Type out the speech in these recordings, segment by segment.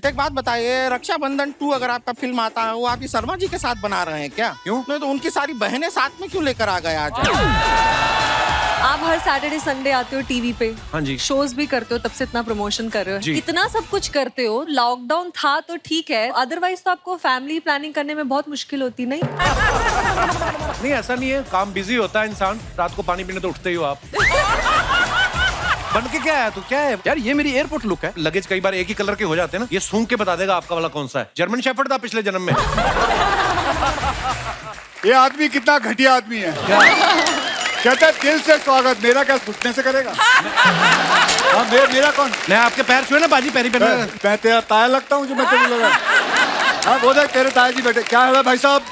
एक बात बताइए, रक्षाबंधन 2 अगर आपका फिल्म आता है, वो आप ये शर्मा जी के साथ बना रहे हैं क्या? क्यों? नहीं तो उनकी सारी बहनें साथ में क्यों लेकर आ गए आज? आप हर सैटरडे संडे आते हो टीवी पे, हाँ जी। शोज भी करते हो, तब से इतना प्रमोशन कर रहे हो, जी। इतना सब कुछ करते हो। लॉकडाउन था तो ठीक है, अदरवाइज तो आपको फैमिली प्लानिंग करने में बहुत मुश्किल होती नहीं? नहीं ऐसा नहीं है, काम बिजी होता है इंसान, रात को पानी पीने तो उठते ही हो आप। बन के क्या है तो क्या है यार, ये मेरी एयरपोर्ट लुक है। लगेज कई बार एक ही कलर के हो जाते हैं ना, ये सूंघ के बता देगा आपका वाला कौन सा है। जर्मन शेफर्ड था पिछले जन्म में। ये आदमी कितना घटिया आदमी है। कहता है दिल से स्वागत, मेरा क्या घुटने से करेगा? हाँ, मेरा कौन? मैं आपके पैर छुए ना बाजी, पैरी पहना। मैं तेरा ताया लगता हूँ जो मैं तेरे लगा? हाँ वो देख तेरे ताया जी बैठे। क्या है भाई साहब?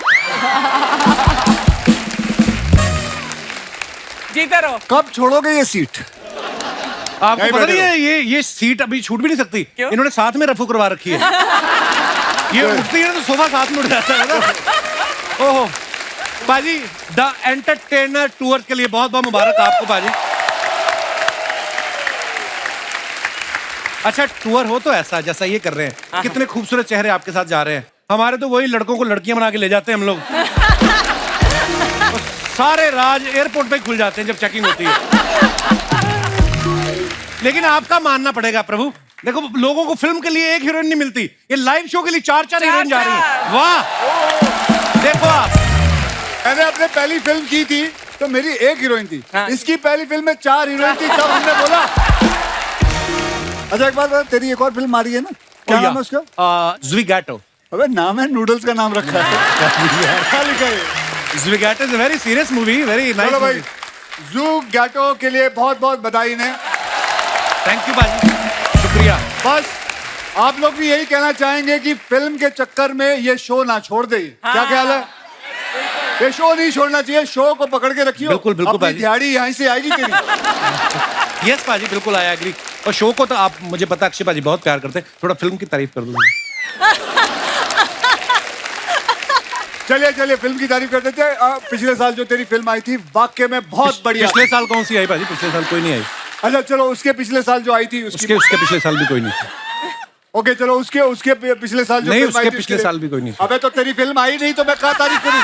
जीते रहो। कब छोड़ोगे ये सीट? आपको पता नहीं है ये सीट अभी छूट भी नहीं सकती। क्यों? इन्होंने साथ में रफू करवा रखी है। ये उठती है ना तो सोफा साथ में उठ जाता है ना। ओहो बाजी, द एंटरटेनर टूर के लिए बहुत बहुत मुबारक आपको बाजी। अच्छा टूर हो तो ऐसा जैसा ये कर रहे हैं, कितने खूबसूरत चेहरे आपके साथ जा रहे हैं। हमारे तो वही लड़कों को लड़कियां बना के ले जाते हैं हम लोग। तो सारे राज एयरपोर्ट पे खुल जाते हैं जब चेकिंग होती है। लेकिन आपका मानना पड़ेगा प्रभु, देखो लोगों को फिल्म के लिए एक हीरोइन नहीं मिलती, ये लाइव शो के लिए 4 हीरोइन जा रही है। वाह देखो आप, मैंने अपने पहली फिल्म की थी तो मेरी एक हीरोइन थी। हाँ। इसकी पहली फिल्म में 4 हीरोइन थी, तब हमने बोला। अच्छा एक बात बता, तेरी एक और फिल्म आ रही है ना, क्या नाम है उसका? ज़्विगैटो। अबे नाम है, नूडल्स का नाम रखा है। क्या लिखा है? Zwigato is a very serious movie, very nice चलो भाई, मूवी। ज़्विगैटो के लिए बहुत बहुत बधाई इन्हें। थैंक यू बाजी, शुक्रिया। बस आप लोग भी यही कहना चाहेंगे कि फिल्म के चक्कर में ये शो ना छोड़ दे। क्या ख्याल है? ये शो नहीं छोड़ना चाहिए, शो को पकड़ के रखियो। बिल्कुल, बिल्कुल अपनी भाई। दिहाड़ी यहाँ से आएगी तेरी। यस बाजी, बिल्कुल आई एग्री। और शो को तो आप, मुझे पता अक्षय बाजी बहुत प्यार करते हैं, थोड़ा फिल्म की तारीफ कर दो। चलिए चलिए फिल्म की तारीफ कर देते हैं। पिछले साल जो तेरी फिल्म आई थी वाकई में बहुत बढ़िया। पिछले साल कौन सी आई बाजी? पिछले साल कोई नहीं आई। अच्छा चलो उसके पिछले साल जो आई थी उसकी उसके पिछले साल भी कोई नहीं। ओके चलो उसके पिछले साल जो नहीं, फिल्म आई उसके थी, पिछले साल भी कोई नहीं। अबे तो तेरी फिल्म आई नहीं तो मैं क्या तारीफ करूं?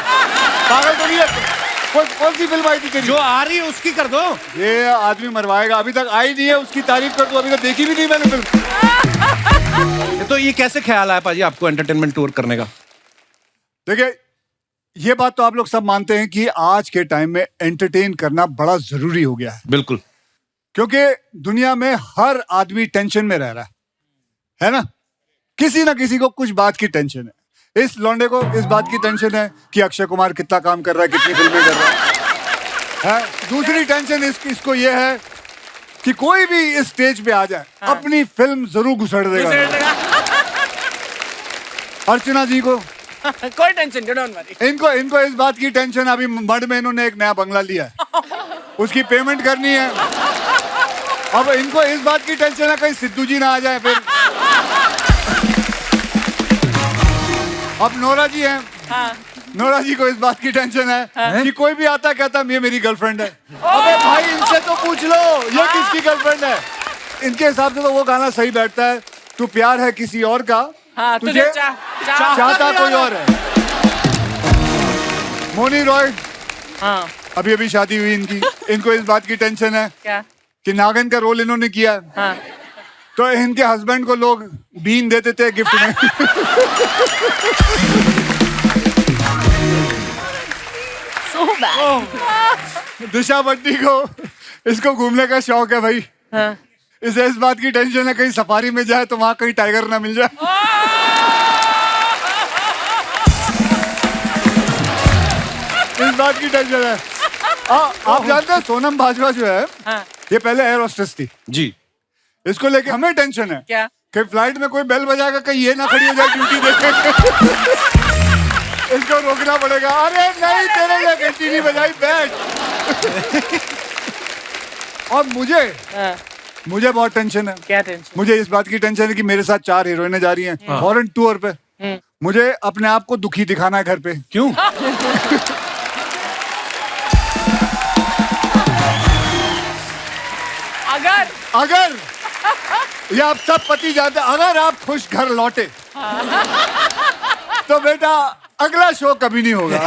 पागल तो नहीं है? कौन सी फिल्म आई थी तेरी? जो आ रही है उसकी कर दो। ये आदमी मरवाएगा, अभी तक आई नहीं है उसकी तारीफ कर दो, अभी तक देखी भी नहीं मैंने फिल्म। तो ये कैसे ख्याल आया पाजी आपको एंटरटेनमेंट टूर करने का? देखिए ये बात तो आप लोग सब मानते हैं कि आज के टाइम में एंटरटेन करना बड़ा जरूरी हो गया है, बिल्कुल। क्योंकि दुनिया में हर आदमी टेंशन में रह रहा है ना? किसी ना किसी को कुछ बात की टेंशन है। इस लौंडे को इस बात की टेंशन है कि अक्षय कुमार कितना काम कर रहा है, कितनी फिल्में कर रहा है। दूसरी टेंशन इसको ये है कि कोई भी इस स्टेज पे आ जाए, अपनी फिल्म जरूर घुसड़ देगा। अर्चना जी को कोई टेंशन नहीं, डोंट वरी। इनको इस बात की टेंशन, अभी मड में इन्होंने एक नया बंगला लिया है, उसकी पेमेंट करनी है। अब इनको इस बात की टेंशन है कहीं सिद्धू जी ना आ जाए फिर। अब नोरा जी हैं, नोरा जी को इस बात की टेंशन है कि कोई भी आता कहता ये मेरी गर्लफ्रेंड है। अबे भाई इनसे तो पूछ लो ये किसकी गर्लफ्रेंड है। इनके हिसाब से तो वो गाना सही बैठता है, तू प्यार है किसी और का, तुझे चाहता कोई और है। मोनी रॉय, अभी अभी शादी हुई इनकी, इनको इस बात की टेंशन है क्या? कि नागन का रोल इन्होंने किया है। तो इनके हस्बैंड को लोग बीन देते थे गिफ्ट में। So bad. दिशा बट्टी को इसको घूमने का शौक है भाई। इसे इस बात की टेंशन है कहीं सफारी में जाए तो वहां कहीं टाइगर ना मिल जाए। इस बात की टेंशन है। आप जानते हैं सोनम बाजवा जो है ये पहले एयर होस्टेस थी जी। इसको लेके हमें टेंशन है क्या? कि फ्लाइट में कोई बेल बजाएगा कहीं ये ना खड़ी हो जाए ड्यूटी देखे। इसको रोकना पड़ेगा। अरे नहीं तेरे लिए घंटी नहीं बजाई, बैठ। और मुझे बहुत टेंशन है। क्या टेंशन? मुझे इस बात की टेंशन है कि मेरे साथ 4 हीरोइनें जा रही हैं फॉरेन टूर पे। मुझे अपने आप को दुखी दिखाना है घर पे। क्यों? अगर ये आप सब पति जानते हैं, अगर आप खुश घर लौटे तो बेटा अगला शो कभी नहीं होगा।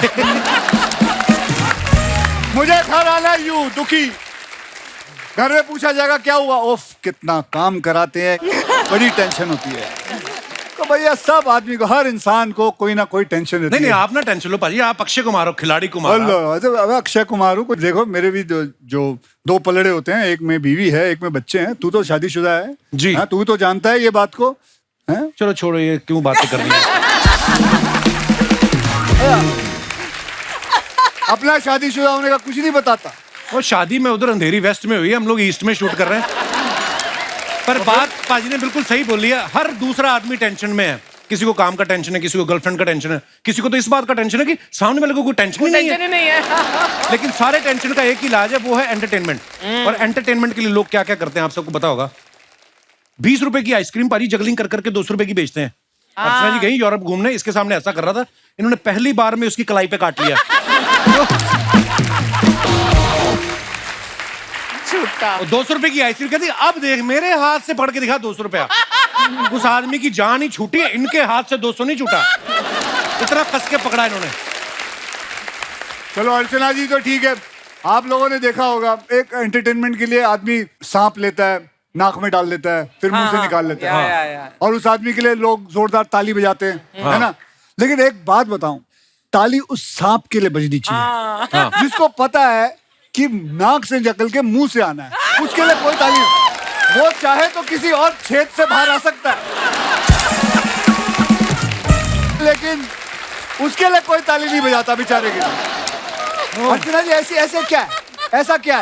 मुझे घर आना यूं दुखी, घर में पूछा जाएगा क्या हुआ, ओफ कितना काम कराते हैं, बड़ी टेंशन होती है। तो भैया सब आदमी को, हर इंसान को कोई ना कोई टेंशन रहती नहीं है। आप ना टेंशन लो पाजी, आप अक्षय कुमार हो, खिलाड़ी कुमार। अल्लाह, अब अक्षय कुमार हूँ। देखो मेरे भी जो दो पलड़े होते हैं, एक में बीवी है, एक में बच्चे हैं। तू तो शादीशुदा है जी। हाँ, तू तो जानता है ये बात को है? चलो छोड़ो, ये क्यों बातें कर रही है। अपना शादीशुदा होने का कुछ नहीं बताता। वो शादी में उधर अंधेरी वेस्ट में हुई है, हम लोग ईस्ट में शूट कर रहे हैं। पर बात पाजी ने बिल्कुल सही बोली है, हर दूसरा आदमी टेंशन में है। किसी को काम का टेंशन है, किसी को गर्लफ्रेंड का टेंशन है, किसी को तो इस बात का टेंशन है कि सामने वाले को कोई टेंशन ही नहीं है। नहीं है। लेकिन सारे टेंशन का एक ही इलाज है, वो है एंटरटेनमेंट। और एंटरटेनमेंट के लिए लोग क्या क्या करते हैं आप सबको पता होगा। 20 रुपए की आइसक्रीम पाजी जगलिंग कर करके 200 रुपए की बेचते हैं। अर्चना जी गई यूरोप घूमने, इसके सामने ऐसा कर रहा था, इन्होंने पहली बार में उसकी कलाई पे काट लिया। छूटा। 200 रुपए की आइसक्रीम कहती अब देख मेरे हाथ से पकड़ के दिखा 200 रुपया। उस आदमी की जान ही छूटी है, इनके हाथ से 200 नहीं छूटा। इतना कस के पकड़ा इन्होंने। चलो अर्चना जी तो ठीक है, आप लोगों ने देखा होगा एक एंटरटेनमेंट के लिए आदमी सांप लेता है, नाक में डाल लेता है, फिर मुंह से निकाल लेता है, और उस आदमी के लिए लोग जोरदार ताली बजाते हैं, है ना। लेकिन एक बात बताऊं, ताली उस सांप के लिए बजनी चाहिए जिसको पता है कि नाक से निकल के मुंह से आना है, उसके लिए कोई ताली नहीं। वो चाहे तो किसी और छेद से बाहर आ सकता है, लेकिन उसके लिए कोई ताली नहीं बजाता बेचारे के लिए। अर्चना जी ऐसे क्या है, ऐसा क्या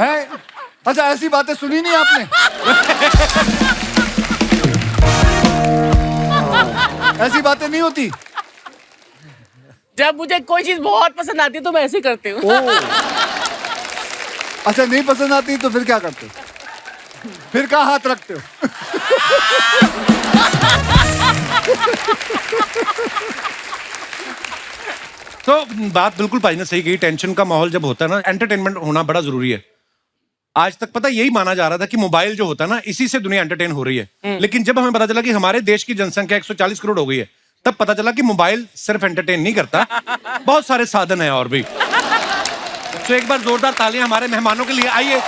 है? अच्छा ऐसी बातें सुनी नहीं आपने? ऐसी बातें नहीं होती। जब मुझे कोई चीज बहुत पसंद आती है तो मैं ऐसे करती हूँ। अच्छा नहीं पसंद आती तो फिर क्या करते हो? फिर कहाँ हाथ रखते हो? तो बात बिल्कुल भाई ने सही कही, टेंशन का माहौल जब होता है ना, एंटरटेनमेंट होना बड़ा जरूरी है। आज तक पता यही माना जा रहा था कि मोबाइल जो होता है ना, इसी से दुनिया एंटरटेन हो रही है। लेकिन जब हमें पता चला कि हमारे देश की जनसंख्या 140 करोड़ हो गई है, तब पता चला कि मोबाइल सिर्फ एंटरटेन नहीं करता, बहुत सारे साधन है और भी। तो एक बार जोरदार तालियां हमारे मेहमानों के लिए, आइए।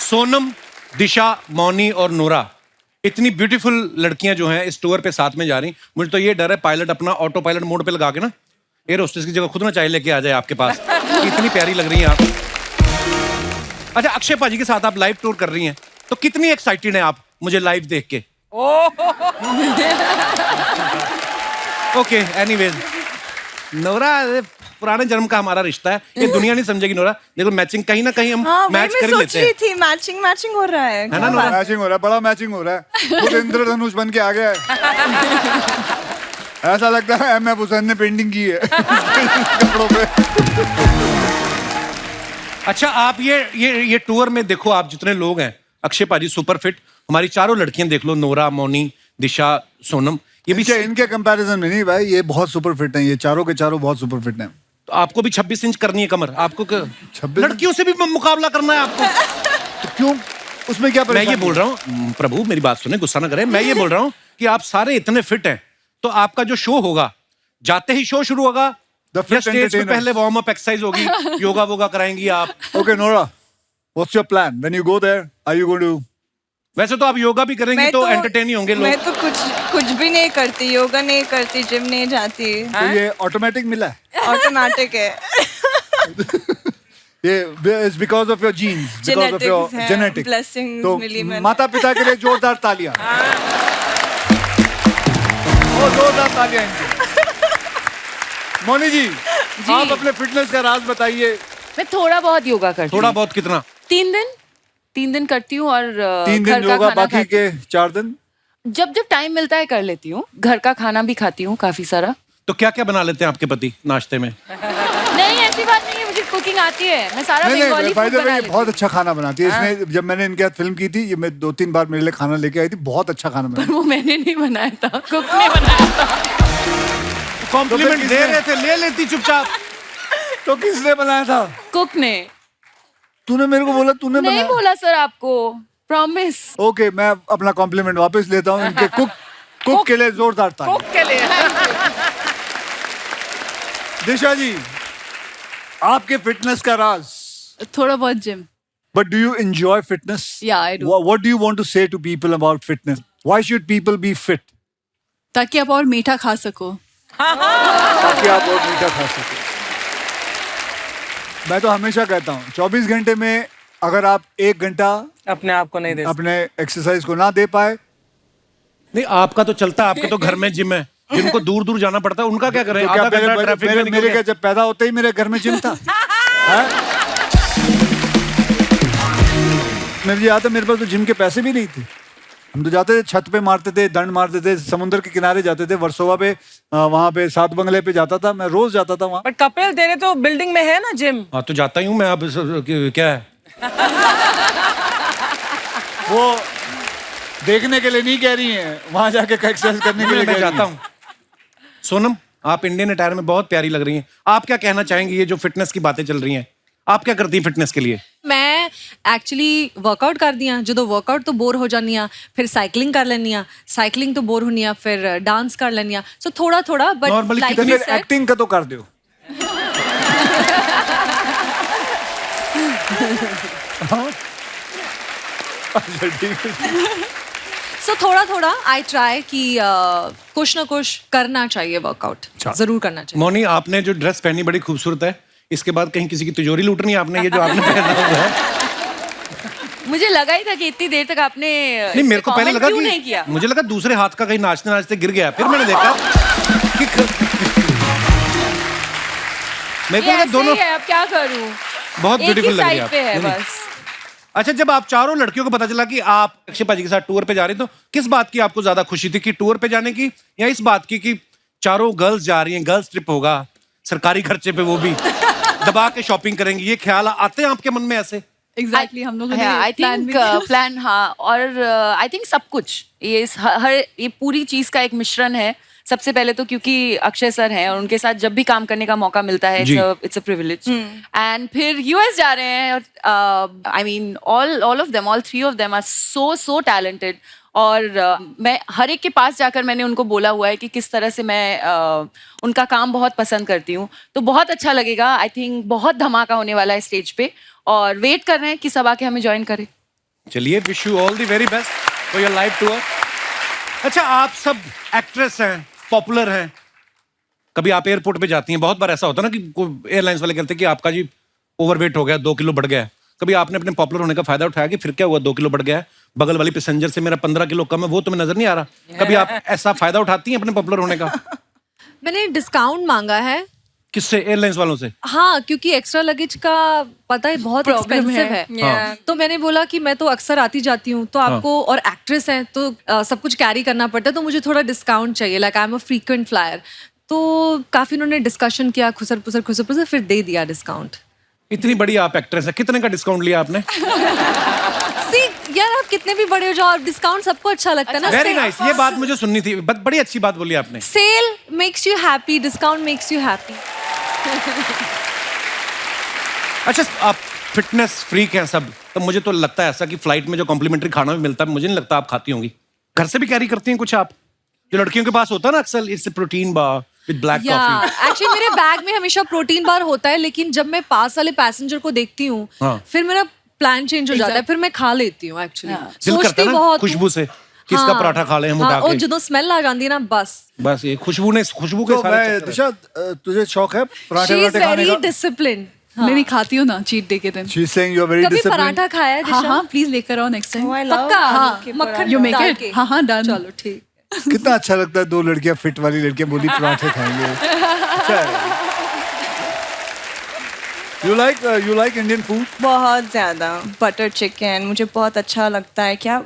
सोनम, दिशा, मौनी और नोरा, इतनी ब्यूटीफुल लड़कियां जो हैं इस टूर पे साथ में जा रही। मुझे तो ये डर है पायलट अपना ऑटो पायलट मोड पे लगा के ना एयर होस्टेस की जगह खुद ना चाय लेके आ जाए आपके पास। इतनी प्यारी लग रही हैं आप। अच्छा अक्षय पाजी के साथ आप लाइव टूर कर रही हैं, तो कितनी एक्साइटेड हैं आप मुझे लाइव देख के? ओके एनीवेज, नोरा पुराने जन्म का हमारा रिश्ता है, ये दुनिया नहीं समझेगी नोरा। देखो मैचिंग कहीं ना कहीं हम मैच कर ही लेते हैं। थी मैचिंग हो रहा है ना नोरा? मैचिंग हो रहा है, बड़ा मैचिंग हो रहा है। खुद इंद्रधनुष बन के आ गया है। ऐसा लगता है एम एफ हुसैन ने पेंटिंग की है कपड़ों पे। अच्छा आप ये टूर में देखो, आप जितने लोग हैं, अक्षय पाजी सुपर फिट, हमारी चारों लड़कियां देख लो, नोरा, मौनी, दिशा, सोनम, ये भी इनके कंपैरिजन में नहीं भाई, ये बहुत सुपर फिट हैं, ये चारों के चारों बहुत सुपर फिट हैं। तो आपको भी 26 इंच करनी है कमर, आपको 26 लड़कियों से भी मुकाबला करना है आपको? तो क्यों, उसमें क्या मैं परेशानी ये बोल रहा हूँ, प्रभु मेरी बात सुने, गुस्सा ना करें, मैं ये बोल रहा हूँ कि आप सारे इतने फिट हैं, तो आपका जो शो होगा, जाते ही शो शुरू होगा या स्टेज पे पहले वार्म अप एक्सरसाइज होगी, योगा वोगा कराएंगी आप? Okay Nora, what's your plan when you go there, are you going to? वैसे तो आप योगा भी करेंगी तो एंटरटेन ही होंगे लोग। मैं तो कुछ भी नहीं करती, योगा नहीं करती, जिम नहीं जाती। तो ये ऑटोमेटिक मिला है? ऑटोमेटिक है। ये is because of your genes, because of your genetics. Blessings तो मिली मैंने। माता पिता के लिए जोरदार तालियां। वो जोरदार तालियां इनके। मौनी जी, आप अपने फिटनेस का राज बताइए। मैं थोड़ा बहुत योगा करती हूँ। थोड़ा बहुत कितना? 3 दिन करती हूँ, और 3 दिन घर का योगा, खाना बाकी के 4 दिन जब टाइम मिलता है कर लेती हूँ। घर का खाना भी खाती हूँ काफी सारा। तो क्या क्या बना लेते हैं आपके पति नाश्ते में? नहीं ऐसी बात नहीं है, मुझे कुकिंग आती है, मैं सारा नहीं Bengali by food the way, बना ये लेती बहुत हूँ। अच्छा खाना बनाती है। इसने जब मैंने इनके साथ फिल्म की थी, ये मैं 2-3 बार मेरे लिए खाना लेके आई थी, बहुत अच्छा खाना बनाया। वो मैंने नहीं बनाया था, कुक ने बनाया था। कॉम्प्लीमेंट दे रहे थे, ले लेती चुपचाप। तो किसने बनाया था? कुक ने। तूने मेरे को बोला तूने नहीं बनाया। बोला सर आपको, प्रॉमिस। ओके, मैं अपना कॉम्प्लीमेंट वापस लेता हूँ। इनके कुक के लिए जोरदार ताली। कुक के लिए। दिशा जी, आपके फिटनेस का राज? थोड़ा बहुत gym. But do you enjoy fitness? Yeah, I do. What do you want to say to people about fitness? Why should people be fit? ताकि आप और मीठा खा सको। ताकि आप और मीठा खा सकें। मैं तो हमेशा कहता हूँ 24 घंटे में अगर आप 1 घंटा अपने आप को नहीं दे अपने एक्सरसाइज को ना दे पाए, नहीं आपका तो चलता है, आपके तो घर में जिम है। जिनको दूर दूर जाना पड़ता है उनका क्या करें? तो क्या आधा घंटा ट्रैफिक में निकल मेरे गया। क्या जब पैदा होते ही मेरे घर में जिम था? मेरे याद है, मेरे पास तो जिम के पैसे भी नहीं थे। हम तो जाते थे, छत पे मारते थे, दंड मारते थे, समुद्र के किनारे जाते थे, वर्सोवा पे, वहां पे 7 बंगले पे जाता था मैं, रोज जाता था वहां। बट कपिल तेरे तो बिल्डिंग में है ना जिम। हाँ तो जाता ही हूँ मैं। अब क्या है, वो देखने के लिए नहीं कह रही हैं, वहां जाके एक्सरसाइज करने के लिए मैं जाता हूँ। सोनम, आप इंडियन अटायर में बहुत प्यारी लग रही हैं। आप क्या कहना चाहेंगी? ये जो फिटनेस की बातें चल रही हैं, आप क्या करती हैं फिटनेस के लिए? मैं एक्चुअली वर्कआउट करदी हाँ, जो वर्कआउट तो बोर हो जानी हाँ, फिर साइकिलिंग कर लेनी हाँ, साइकिलिंग तो बोर होनी हाँ, फिर डांस कर लेनी हाँ। सो थोड़ा थोड़ा, बट Normally लाइक तो फिर एक्टिंग का तो कर दो। अच्छा ठीक है। सो थोड़ा थोड़ा आई ट्राई कि कुछ ना कुछ करना चाहिए, वर्कआउट जरूर करना चाहिए। मोनी, आपने जो ड्रेस पहनी बड़ी खूबसूरत है। इसके बाद कहीं किसी की तिजोरी लूटनी है आपने? ये जो आपने पहना हुआ है। मुझे लगा ही था कि इतनी देर तक आपने नहीं, मेरे को पहले लगा क्यों कि नहीं किया? मुझे लगा दूसरे हाथ का कहीं नाचते नाचते गिर गया। फिर मैंने देखा कि मेरे को ये लगा ऐसे दोनों ही है, अब क्या करूं? बहुत एक ही ब्यूटीफुल लग रही है साइड पे है आप। बस। अच्छा, जब आप चारों लड़कियों को पता चला कि आप अक्षय पाजी के साथ टूर पे जा रही, तो किस बात की आपको ज्यादा खुशी थी? कि टूर पे जाने की, या इस बात की कि चारों गर्ल्स जा रही हैं, गर्ल्स ट्रिप होगा, सरकारी खर्चे पे, वो भी दबा के शॉपिंग करेंगी? ये ख्याल आते हैं आपके मन में ऐसे? एग्जैक्टली हम लोगों ने आई थिंक प्लान, हाँ। और आई थिंक सब कुछ ये पूरी चीज का एक मिश्रण है। सबसे पहले तो क्योंकि अक्षय सर हैं और उनके साथ जब भी काम करने का मौका मिलता है, इट्स अ प्रिविलेज। एंड फिर यूएस जा रहे हैं, I mean all of them, all 3 of them are so talented. और मैं हर एक के पास जाकर मैंने उनको बोला हुआ है कि किस तरह से मैं उनका काम बहुत पसंद करती हूँ। तो बहुत अच्छा लगेगा। आई थिंक बहुत धमाका होने वाला है स्टेज पे, और वेट कर रहे हैं कि सब आके हमें ज्वाइन करें। चलिए, wish you all the very best for your live tour. अच्छा, आप सब एक्ट्रेस हैं, पॉपुलर हैं। कभी आप एयरपोर्ट पे जाती हैं, बहुत बार ऐसा होता है ना कि एयरलाइंस वाले कहते हैं कि आपका जी ओवरवेट हो गया, 2 किलो बढ़ गया है। कभी आपने अपने पॉपुलर होने का फायदा उठाया कि फिर क्या हुआ, 2 किलो बढ़ गया है, बगल वाली पैसेंजर से मेरा 15 किलो कम है, वो तुम्हें नजर नहीं आ रहा? कभी आप ऐसा फायदा उठाती हैं अपने पॉपुलर होने का? मैंने डिस्काउंट मांगा है। किससे? एयरलाइंस वालों से? हाँ, क्योंकि एक्स्ट्रा लगेज का पता है बहुत Problem एक्सपेंसिव है। है। हाँ। तो मैंने बोला कि मैं तो अक्सर आती जाती हूँ, तो आपको, और एक्ट्रेस हैं तो सब कुछ कैरी करना पड़ता है, तो मुझे थोड़ा डिस्काउंट चाहिए। Like I am a frequent flyer. तो काफी उन्होंने डिस्कशन किया, खुसर पुसर, फिर दे दिया डिस्काउंट। इतनी बड़ी आप एक्ट्रेस है, कितने का डिस्काउंट लिया आपने? सी यार, आप कितने भी बड़े हो जाओ, डिस्काउंट सबको अच्छा लगता है ना। वेरी नाइस, ये बात मुझे सुननी थी। बड़ी अच्छी बात बोली आपने। Sale makes you happy, discount makes you happy. अच्छा, आप फिटनेस फ्रीक हैं सब, तो मुझे तो लगता है ऐसा कि फ्लाइट में जो कॉम्प्लीमेंट्री खाना भी मिलता है, मुझे नहीं लगता आप खाती होंगी। घर से भी कैरी करती हैं कुछ आप, जो लड़कियों के पास होता है ना अक्सर, it's protein bar with black coffee? Actually मेरे बैग में हमेशा प्रोटीन बार होता है, लेकिन जब मैं पास वाले पैसेंजर को देखती हूँ, हाँ। फिर मेरा प्लान चेंज हो जाता है, फिर मैं खा लेती हूँ। एक्चुअली दिल करता सोचती है ना बहुत खुशबू से कि इसका पराठा खा लें हम उठा और के। जो स्मेल आ जाती है ना, बस ये खुशबू के तो सारे मैं, चक्कर दिशा, तुझे शौक है पराठे शी इज वराठे खाने वेरी का? डिसिप्लिन। मैं भी खाती हूँ ना चीट डे के दिन। She's saying you're very कभी disciplined. पराठा खाया है हाँ दिशा? हाँ, प्लीज लेकर आओ नेक्स्ट टाइम। पक्का? हाँ, मक्खन You make डाल it? के? हाँ हाँ, डन। चलो ठीक। कितना अच्छा लगता है 2 लड़कियां, फिट वाली लड़कियां बोली पराठे खाएंगे। अच्छा है। You like Indian food? बहुत ज़्यादा। बटर चिकन मुझे बहुत अच्छा लगता है। क्या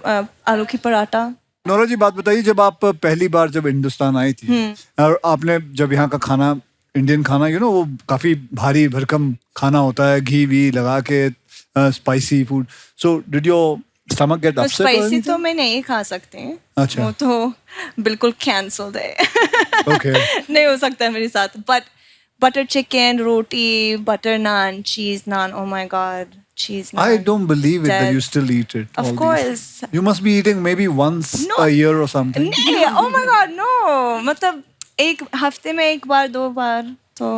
आलू की पराठा। नोरा जी, बात बताइए, जब आप पहली बार जब हिंदुस्तान आई थी और आपने जब यहाँ का खाना, इंडियन खाना, वो काफी भारी भरकम खाना होता है, घी वी लगा के, spicy food, so did your stomach get upset? Spicy तो मैं नहीं खा सकती। अच्छा। वो तो बिल्कुल कैंसल्ड है। ओके। नहीं हो सकता है मेरे साथ। But Butter chicken, roti, butter naan, cheese naan. Oh my god, cheese naan. I don't believe it that That- you still eat it. Of all these. course. You must be eating maybe once No. a year or something. नहीं, oh my god, no. मतलब एक हफ्ते में एक बार 2 बार तो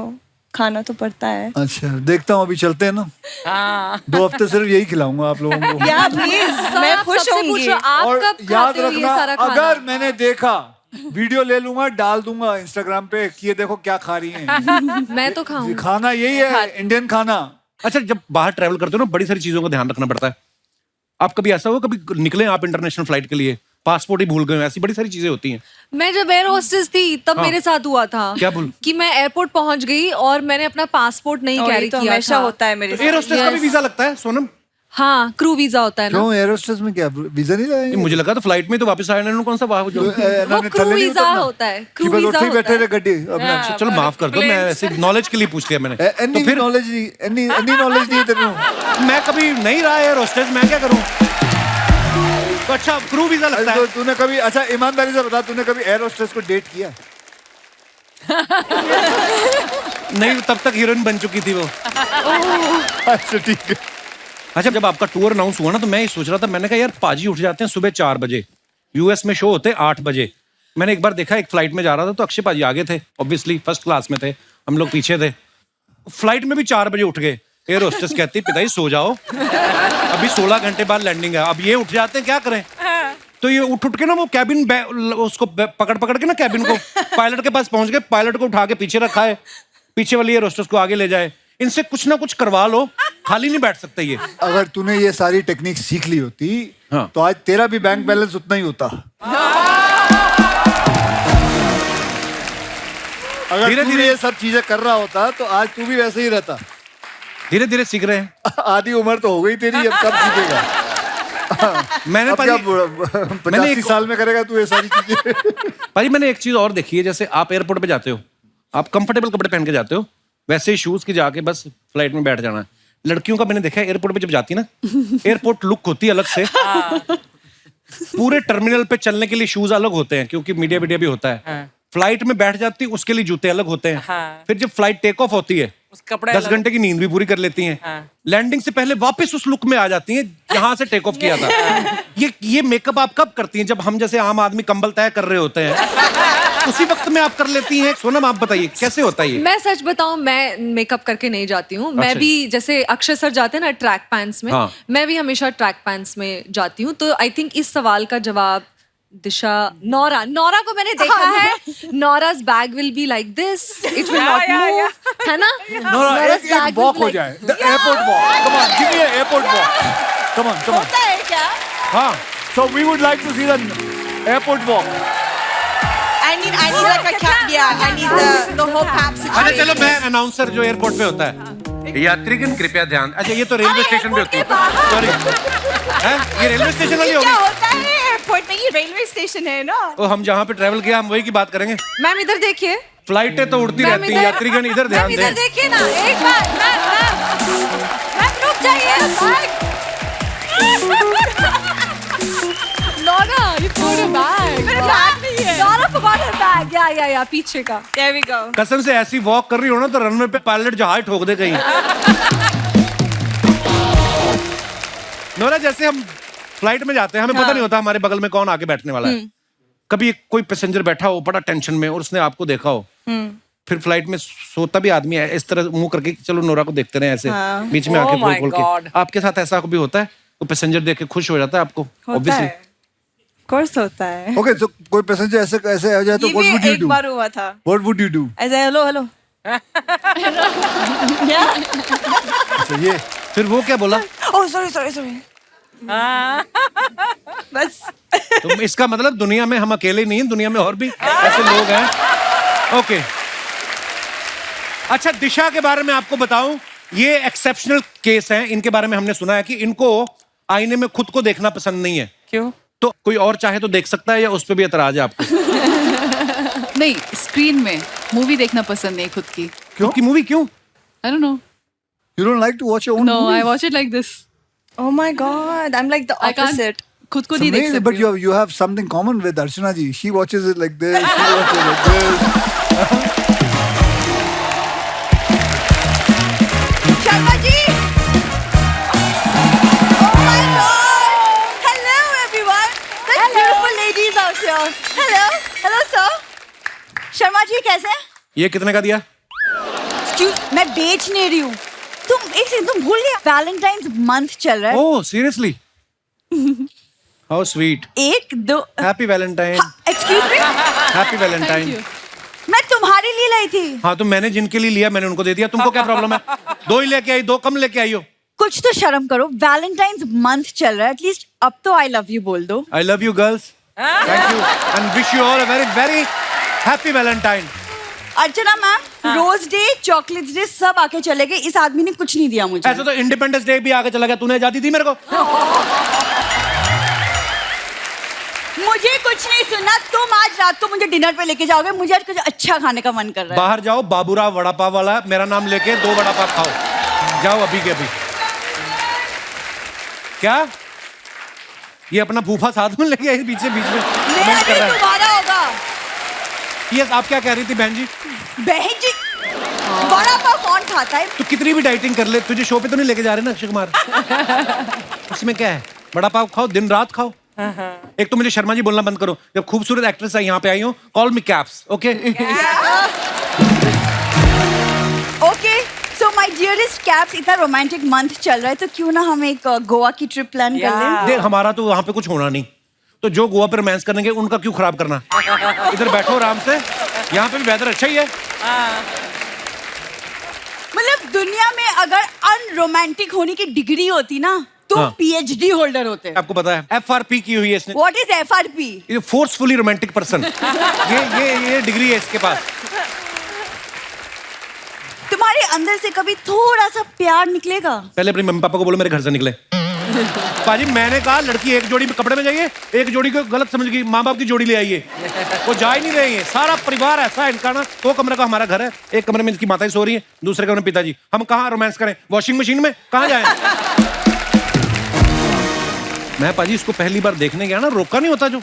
खाना तो पड़ता है. अच्छा, देखता हूँ अभी चलते हैं ना. 2 हफ्ते सिर्फ यही खिलाऊंगा आप लोगों को. या प्लीज, मैं आप खुश सबसे होंगी. पूछो, आप और कब याद खाते हो ये रखना, सारा खाना? अगर मैंने देखा वीडियो ले लूंगा, डाल दूंगा इंस्टाग्राम पे कि ये देखो क्या खा रही हैं. मैं तो खाऊं. खाना यही है, इंडियन खाना. अच्छा, जब बाहर ट्रैवल करते हो ना, बड़ी सारी चीजों का ध्यान रखना पड़ता है. आप कभी ऐसा हो, कभी निकले आप इंटरनेशनल फ्लाइट के लिए, पासपोर्ट ही भूल गए, ऐसी बड़ी सारी चीजें होती हैं. मैं जब एयर होस्टेस थी तब हाँ। मेरे साथ हुआ था. क्या बोल? कि मैं एयरपोर्ट पहुंच गई और मैंने अपना पासपोर्ट नहीं और ये कैरी तो किया हमेशा था. होता है मेरे एयर साथ. होस्टेस का भी Yes. वीजा लगता है सोनम? हाँ, क्रू वीजा होता है ना. क्यों एयर होस्टेस में क्या वीजा नहीं ये लगाएंगे? मुझे लगा तो फ्लाइट में तो वापस आया ना, कौन सा वाह जो. वो क्रू वीजा होता है. कि क्रू बस वीजा उठे होता बैठे है. रहे गड्डी अपना. अच्छा, चलो माफ कर दो, मैं ऐसे नॉलेज के लिए पूछ लिया मैंने. एनी तो फिर नॉलेज नहीं, एनी नॉलेज नहीं है तेरे को. मैं कभी नहीं रहा एयर होस्टेस, मैं क्या करूं? तो अच्छा, क्रू वीजा लगता तो है. तूने कभी, अच्छा ईमानदारी से बता, तूने कभी एयर होस्टेस को डेट किया? नहीं, तब तक हीरोइन बन चुकी थी वो. अच्छा ठीक है. अच्छा, जब आपका टूर अनाउंस हुआ ना, तो मैं ये सोच रहा था, मैंने कहा यार पाजी उठ जाते हैं सुबह 4 बजे, यूएस में शो होते 8 बजे. मैंने एक बार देखा, एक फ्लाइट में जा रहा था तो अक्षय पाजी आगे थे, ऑब्वियसली फर्स्ट क्लास में थे, हम लोग पीछे थे. फ्लाइट में भी 4 बजे उठ गए. एयर होस्टेस कहती पिताजी सो जाओ, अभी 16 घंटे बाद लैंडिंग है. अब ये उठ जाते हैं, क्या करें? तो ये उठ के ना वो कैबिन उसको पकड़ के ना कैबिन को पायलट के पास पहुंच गए. पायलट को उठा के पीछे रखा है, पीछे वाली एयर होस्टेस को आगे ले जाए. इनसे कुछ ना कुछ करवा लो, खाली नहीं बैठ सकते ये. अगर तूने ये सारी टेक्निक सीख ली होती, हाँ. तो आज तेरा भी बैंक बैलेंस उतना ही होता. अगर धीरे-धीरे धीरे ये सब चीजें कर रहा होता तो आज तू भी वैसे ही रहता. धीरे धीरे सीख रहे हैं. आधी उम्र तो हो गई तेरी, अब कब सीखेगा? मैंने अब क्या मैंने 85 एक- साल में करेगा तू ये सारी चीजें? भाई मैंने एक चीज और देखी है, जैसे आप एयरपोर्ट पे जाते हो, आप कंफर्टेबल कपड़े पहन के जाते हो, वैसे ही शूज की जाके बस फ्लाइट में बैठ जाना है. लड़कियों का मैंने देखा है एयरपोर्ट पे जब जाती है ना, एयरपोर्ट लुक होती है अलग से. पूरे टर्मिनल पे चलने के लिए शूज अलग होते हैं, क्योंकि मीडिया भी होता है. फ्लाइट में बैठ जाती है, उसके लिए जूते अलग होते हैं. हाँ। फिर जब फ्लाइट टेक ऑफ होती है, उस कपड़े 10 अलग- घंटे की नींद भी पूरी कर लेती हैं. हाँ। लैंडिंग से पहले वापस उस लुक में आ जाती हैं जहां से टेक ऑफ किया था. ये मेकअप आप कब करती हैं? जब हम जैसे आम आदमी कंबल तय कर रहे होते हैं, उसी वक्त में आप कर लेती हैं? सोनम आप बताइए कैसे होता है ये? मैं सच बताऊं, मैं मेकअप करके नहीं जाती हूँ. मैं अच्छा। भी जैसे अक्षय सर जाते हैं ना ट्रैक पैंट्स में, हाँ. मैं भी हमेशा ट्रैक पैंट्स में जाती हूँ. तो आई थिंक इस सवाल का जवाब दिशा, नौरा को मैंने देखा है. Nora's bag will be like this, it will not move, है ना? Nora's bag एक will वॉक be हो like- जाए, the airport walk. Come on, give me a airport walk. Come on, come on. होता है क्या? हाँ, so we would like to see the airport walk. I need like a cap. Yeah, I need the whole cap अच्छा situation. चलो, मैं announcer जो airport पे होता है, यात्रीगण कृपया ध्यान. अच्छा ये तो रेलवे स्टेशन पे होती है, सॉरी. ये रेलवे स्टेशन वाली क्या होगी. होता है एयरपोर्ट में? ये रेलवे स्टेशन है ना. तो हम जहाँ पे ट्रैवल किया हम वही की बात करेंगे. मैम इधर देखिए. फ्लाइटें तो उड़ती मैम रहती हैं, यात्रीगण इधर ध्यान मैम इधर दें. देखिए ना, एक बार. मैम रुक जाइए. Nora, you forgot your bag. मेरा बैग नहीं है. Nora forgot her bag. या पीछे का. There we go. कसम से ऐसी वॉक कर रही हो ना तो रनवे पे पायलट जहाज ठोक दे कहीं. नोरा, जैसे हम फ्लाइट में जाते हैं, हमें पता नहीं होता हमारे बगल में कौन आके बैठने वाला है. कभी कोई पैसेंजर बैठा हो बड़ा टेंशन में और उसने आपको देखा हो, फिर फ्लाइट में सोता भी आदमी है इस तरह मुंह करके, चलो नोरा को देखते रहे ऐसे बीच में Oh आके my खोल के. God. आपके साथ ऐसा कभी होता है? तो पैसेंजर देख के खुश हो जाता है आपको? होता Obviously. है. Of course होता है. Okay, so कोई पैसेंजर ऐसे आ जाए तो ये what भी would you एक do? बार हुआ था. What would you do? ऐसे हेलो. अच्छा ये फिर वो क्या बोला? Oh sorry. बस. तो इसका मतलब दुनिया में हम अकेले नहीं हैं, दुनिया में और भी ऐसे लोग हैं. ओके. अच्छा, दिशा के बारे में आपको बताऊं, ये एक्सेप्शनल केस हैं. इनके बारे में हमने सुना है कि इनको आईने में खुद को देखना पसंद नहीं है. क्यों? तो कोई और चाहे तो देख सकता है या उस पर भी एतराज है आपको? नहीं, स्क्रीन में मूवी देखना पसंद नहीं खुद की. खुद की मूवी क्यों? I don't know. you don't like to watch your own no, movies? I watch it like this. Oh my god, I'm like the I can't opposite. खुद को It's नहीं देख amazing, सकती but हूँ. you have something common with Archana ji. She watches it like this. She watches it like this. Sharma ji कैसे हैं? ये कितने का दिया? Excuse, मैं बेच नहीं रही हूँ। तुम भूल गया वैलेंटाइंस मंथ चल रहा है। Oh seriously? How sweet. एक दो happy Valentine. Excuse me, happy Valentine. मैं तुम्हारे लिए लाई थी। हाँ तो मैंने जिनके लिए लिया मैंने उनको दे दिया, तुमको क्या प्रॉब्लम है? 2 ही लेके आई, 2 कम लेके आई हो। कुछ तो शर्म करो, वैलेंटाइंस मंथ चल रहा है, एटलीस्ट अब तो आई लव यू बोल दो। I love you girls, thank you and wish you all a very very happy Valentine. Archana ma'am, rose day, chocolates day सब आके चले गए, इस आदमी ने कुछ नहीं दिया मुझे। ऐसे तो इंडिपेंडेंस डे भी आगे चला गया, तूने आजादी दी मेरे को? मुझे कुछ नहीं सुनना, तुम आज रात को मुझे डिनर पे लेके जाओगे, मुझे आज कुछ अच्छा खाने का मन कर रहा है। बाहर जाओ, बाबूराव वड़ा पाव वाला मेरा नाम लेके 2 वड़ा पाव खाओ, जाओ अभी के अभी। क्या ये अपना फूफा साथ में लेके आई बीच में कमेंट कर रहा है। तुम्हारा होगा। यस, आप क्या कह रही थी बहन जी? बहन जी, वड़ा पाव कौन खाता है? तू कितनी भी डाइटिंग कर ले, तुझे शो पे तो नहीं लेके जा रहे ना अक्षय कुमार? उसमें क्या है, बड़ा पाव खाओ, दिन रात खाओ। एक तो मुझे शर्मा जी बोलना बंद करो, जब खूबसूरत एक्ट्रेस है यहाँ पे आई हो, call me caps, okay? Okay, so my dearest caps, इतना रोमांटिक मंथ चल रहा है तो क्यों ना हम एक गोवा की ट्रिप प्लान कर लें? देख हमारा तो वहाँ पे कुछ होना नहीं, तो जो गोवा पे रोमांस करेंगे उनका क्यों खराब करना? इधर बैठो आराम से, यहाँ पे भी वेदर अच्छा ही है। मतलब दुनिया में अगर अनरोमांटिक होने की डिग्री होती ना, तो हाँ। पीएचडी होल्डर होते। आपको पता है FRP की हुई है इसने। What is FRP? ये फोर्सफुली रोमांटिक पर्सन, ये डिग्री है इसके पास। तुम्हारे अंदर से कभी थोड़ा सा प्यार निकलेगा? पहले अपने मम्मी पापा को बोलो मेरे घर से निकले। पाजी मैंने कहा लड़की एक जोड़ी में कपड़े में जाइए, एक जोड़ी को गलत समझ गई, माँ बाप की जोड़ी ले आइए, वो जा ही नहीं रहे हैं। सारा परिवार ऐसा है इनका ना, 2 कमरे का हमारा घर है, एक कमरे में इनकी माता सो रही है, दूसरे कमरे में पिताजी। हम कहाँ रोमांस करें? वॉशिंग मशीन में कहाँ जाए? मैं पाजी इसको पहली बार देखने गया ना, रोका नहीं होता, जो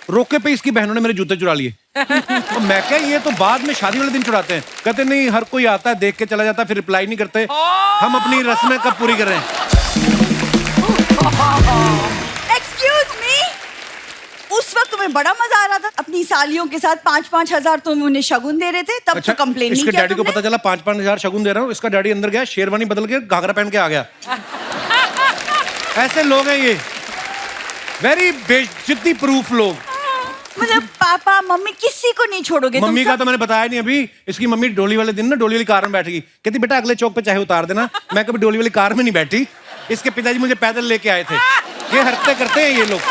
रोके पे इसकी बहनों ने मेरे जूते चुरा लिए। तो मैं क्या, ये तो बाद में शादी वाले दिन चुराते हैं। कहते नहीं, हर कोई आता है देख के चला जाता है, फिर रिप्लाई नहीं करते। हम अपनी रस्में कब पूरी कर रहे हैं? एक्सक्यूज मी, उस वक्त तुम्हें बड़ा मजा आ रहा था अपनी सालियों के साथ, 5-5 हजार तुम उन्हें शगुन दे रहे थे, तब तो कंप्लेन नहीं इसके किया डैडी को तुमने? पता चला 5-5 हजार शगुन दे रहा हूँ, इसका डैडी अंदर गया, शेरवानी बदल के घाघरा पहन के आ गया। ऐसे लोग हैं ये, वेरी बेइज्जती प्रूफ लोग। मतलब पापा मम्मी किसी को नहीं छोड़ोगे? मम्मी तुम का तो मैंने बताया नहीं अभी। इसकी मम्मी डोली वाले दिन ना डोली वाली कार में बैठ गई, कहती बेटा अगले चौक पे चाहे उतार देना। मैं कभी डोली वाली कार में नहीं बैठी, इसके पिताजी मुझे पैदल लेके आए थे। ये हरकतें करते हैं ये लोग।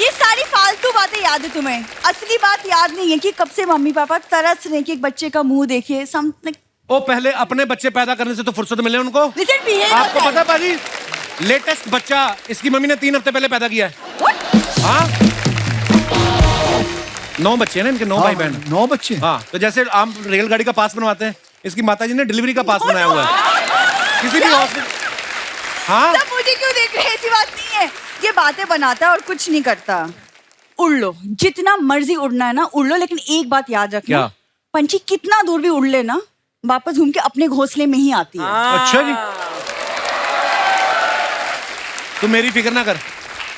ये सारी फालतू बातें याद है तुम्हें, असली बात याद नहीं है कि कब से मम्मी पापा तरस रहे कि एक बच्चे का मुंह देखिए। ओ पहले अपने बच्चे पैदा करने से तो फुर्सत मिले उनको। आपको पता है पाजी, लेटेस्ट बच्चा इसकी मम्मी ने 3 हफ्ते पहले पैदा किया है। हाँ 9 बच्चे हैं ना इनके, 9 भाई बहन। 9 बच्चे? हाँ, तो जैसे आम रेलगाड़ी का पास बनवाते हैं, इसकी माताजी ने डिलीवरी का पास बनाया हुआ है किसी भी हॉस्पिटल। हाँ सब मुझे क्यों देख रहे हैं? ऐसी बात नहीं है, ये बातें बनाता है और कुछ नहीं करता। उड़ लो, जितना मर्जी उड़ना है ना उड़ लो, लेकिन एक बात याद रखना, क्या? पंछी कितना दूर भी उड़ ले ना, वापस घूम के अपने घोंसले में ही आती है। अच्छा जी, तू मेरी फिक्र ना कर,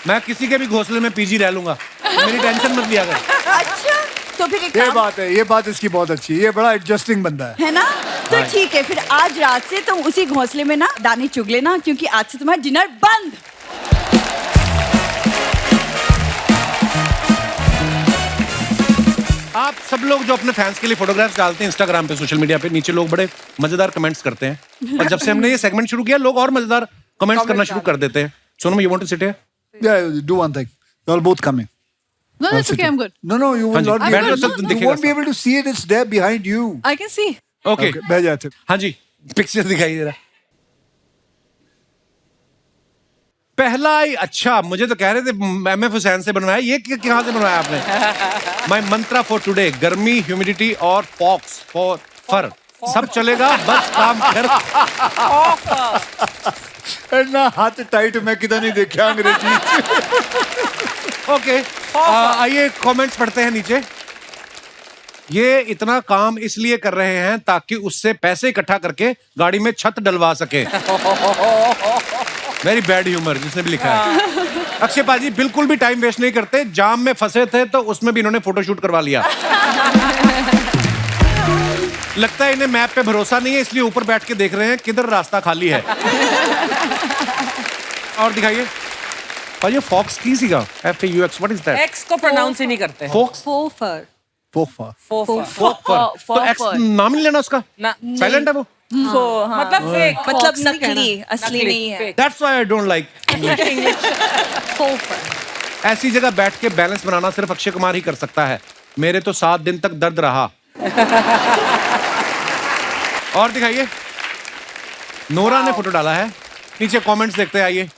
मैं किसी के भी घोंसले में पीजी रह लूंगा, मेरी टेंशन मत लिया कर। अच्छा, तो फिर एक ये काम बात है, ये बात इसकी बहुत अच्छी है, ये बड़ा एडजस्टिंग बंदा है। है ना? तो ठीक है, फिर आज रात से तुम उसी घोंसले में ना दाने चुग लेना, क्योंकि आज से तुम्हारा डिनर बंद। आप सब लोग जो अपने फैंस के लिए फोटोग्राफ्स डालते हैं इंस्टाग्राम पे, सोशल मीडिया पे, नीचे लोग बड़े मजेदार कमेंट्स करते हैं, और जब से हमने ये सेगमेंट शुरू किया लोग और मजेदार कमेंट्स करना शुरू कर देते हैं। Sonam, you want to sit here? Yeah, do one thing. You all both come in. No, that's okay. I'm good. No, you हाँ will जी, not be बैठ able जाओ, to, सब you दिखेगा won't be able to see it. It's there behind you. I can see. Okay Okay, बैठ जाते। हाँ जी, picture दिखाई दे रहा। पहला ही अच्छा, मुझे तो कह रहे थे MF हुसैन से बनवाया, ये कहाँ से बनवाया आपने? माय मंत्रा फॉर टुडे, गर्मी, ह्यूमिडिटी और पॉक्स फॉर फर, सब चलेगा बस काम कर। ना हाथ टाइट मैं किधर नहीं देखा अंग्रेजी। ओके, आइए कमेंट्स पढ़ते हैं नीचे। ये इतना काम इसलिए कर रहे हैं ताकि उससे पैसे इकट्ठा करके गाड़ी में छत डलवा सके। वेरी बैड ह्यूमर जिसने भी लिखा है। अक्षय पाजी बिल्कुल भी टाइम वेस्ट नहीं करते, जाम में फंसे थे तो उसमें भी इन्होंने फोटोशूट करवा लिया। लगता है इन्हें मैप पे भरोसा नहीं है, इसलिए ऊपर बैठ के देख रहे हैं किधर रास्ता खाली है। और दिखाइए भाई, ये फॉक्स की सीगा FAUX, what is that? X को प्रोनाउंस ही नहीं करते। फॉक्स फोफर। फोफा तो एक्स नाम नहीं लेना उसका, ना, साइलेंट है वो। मतलब fake, मतलब Fox नहीं नकली कहना। असली नहीं है that's why I don't like. फोफर। ऐसी जगह बैठ के बैलेंस बनाना सिर्फ अक्षय कुमार ही कर सकता है। मेरे तो 7 दिन तक दर्द रहा। और दिखाइए, नोरा ने फोटो डाला है, नीचे कमेंट्स देखते हैं। आइए।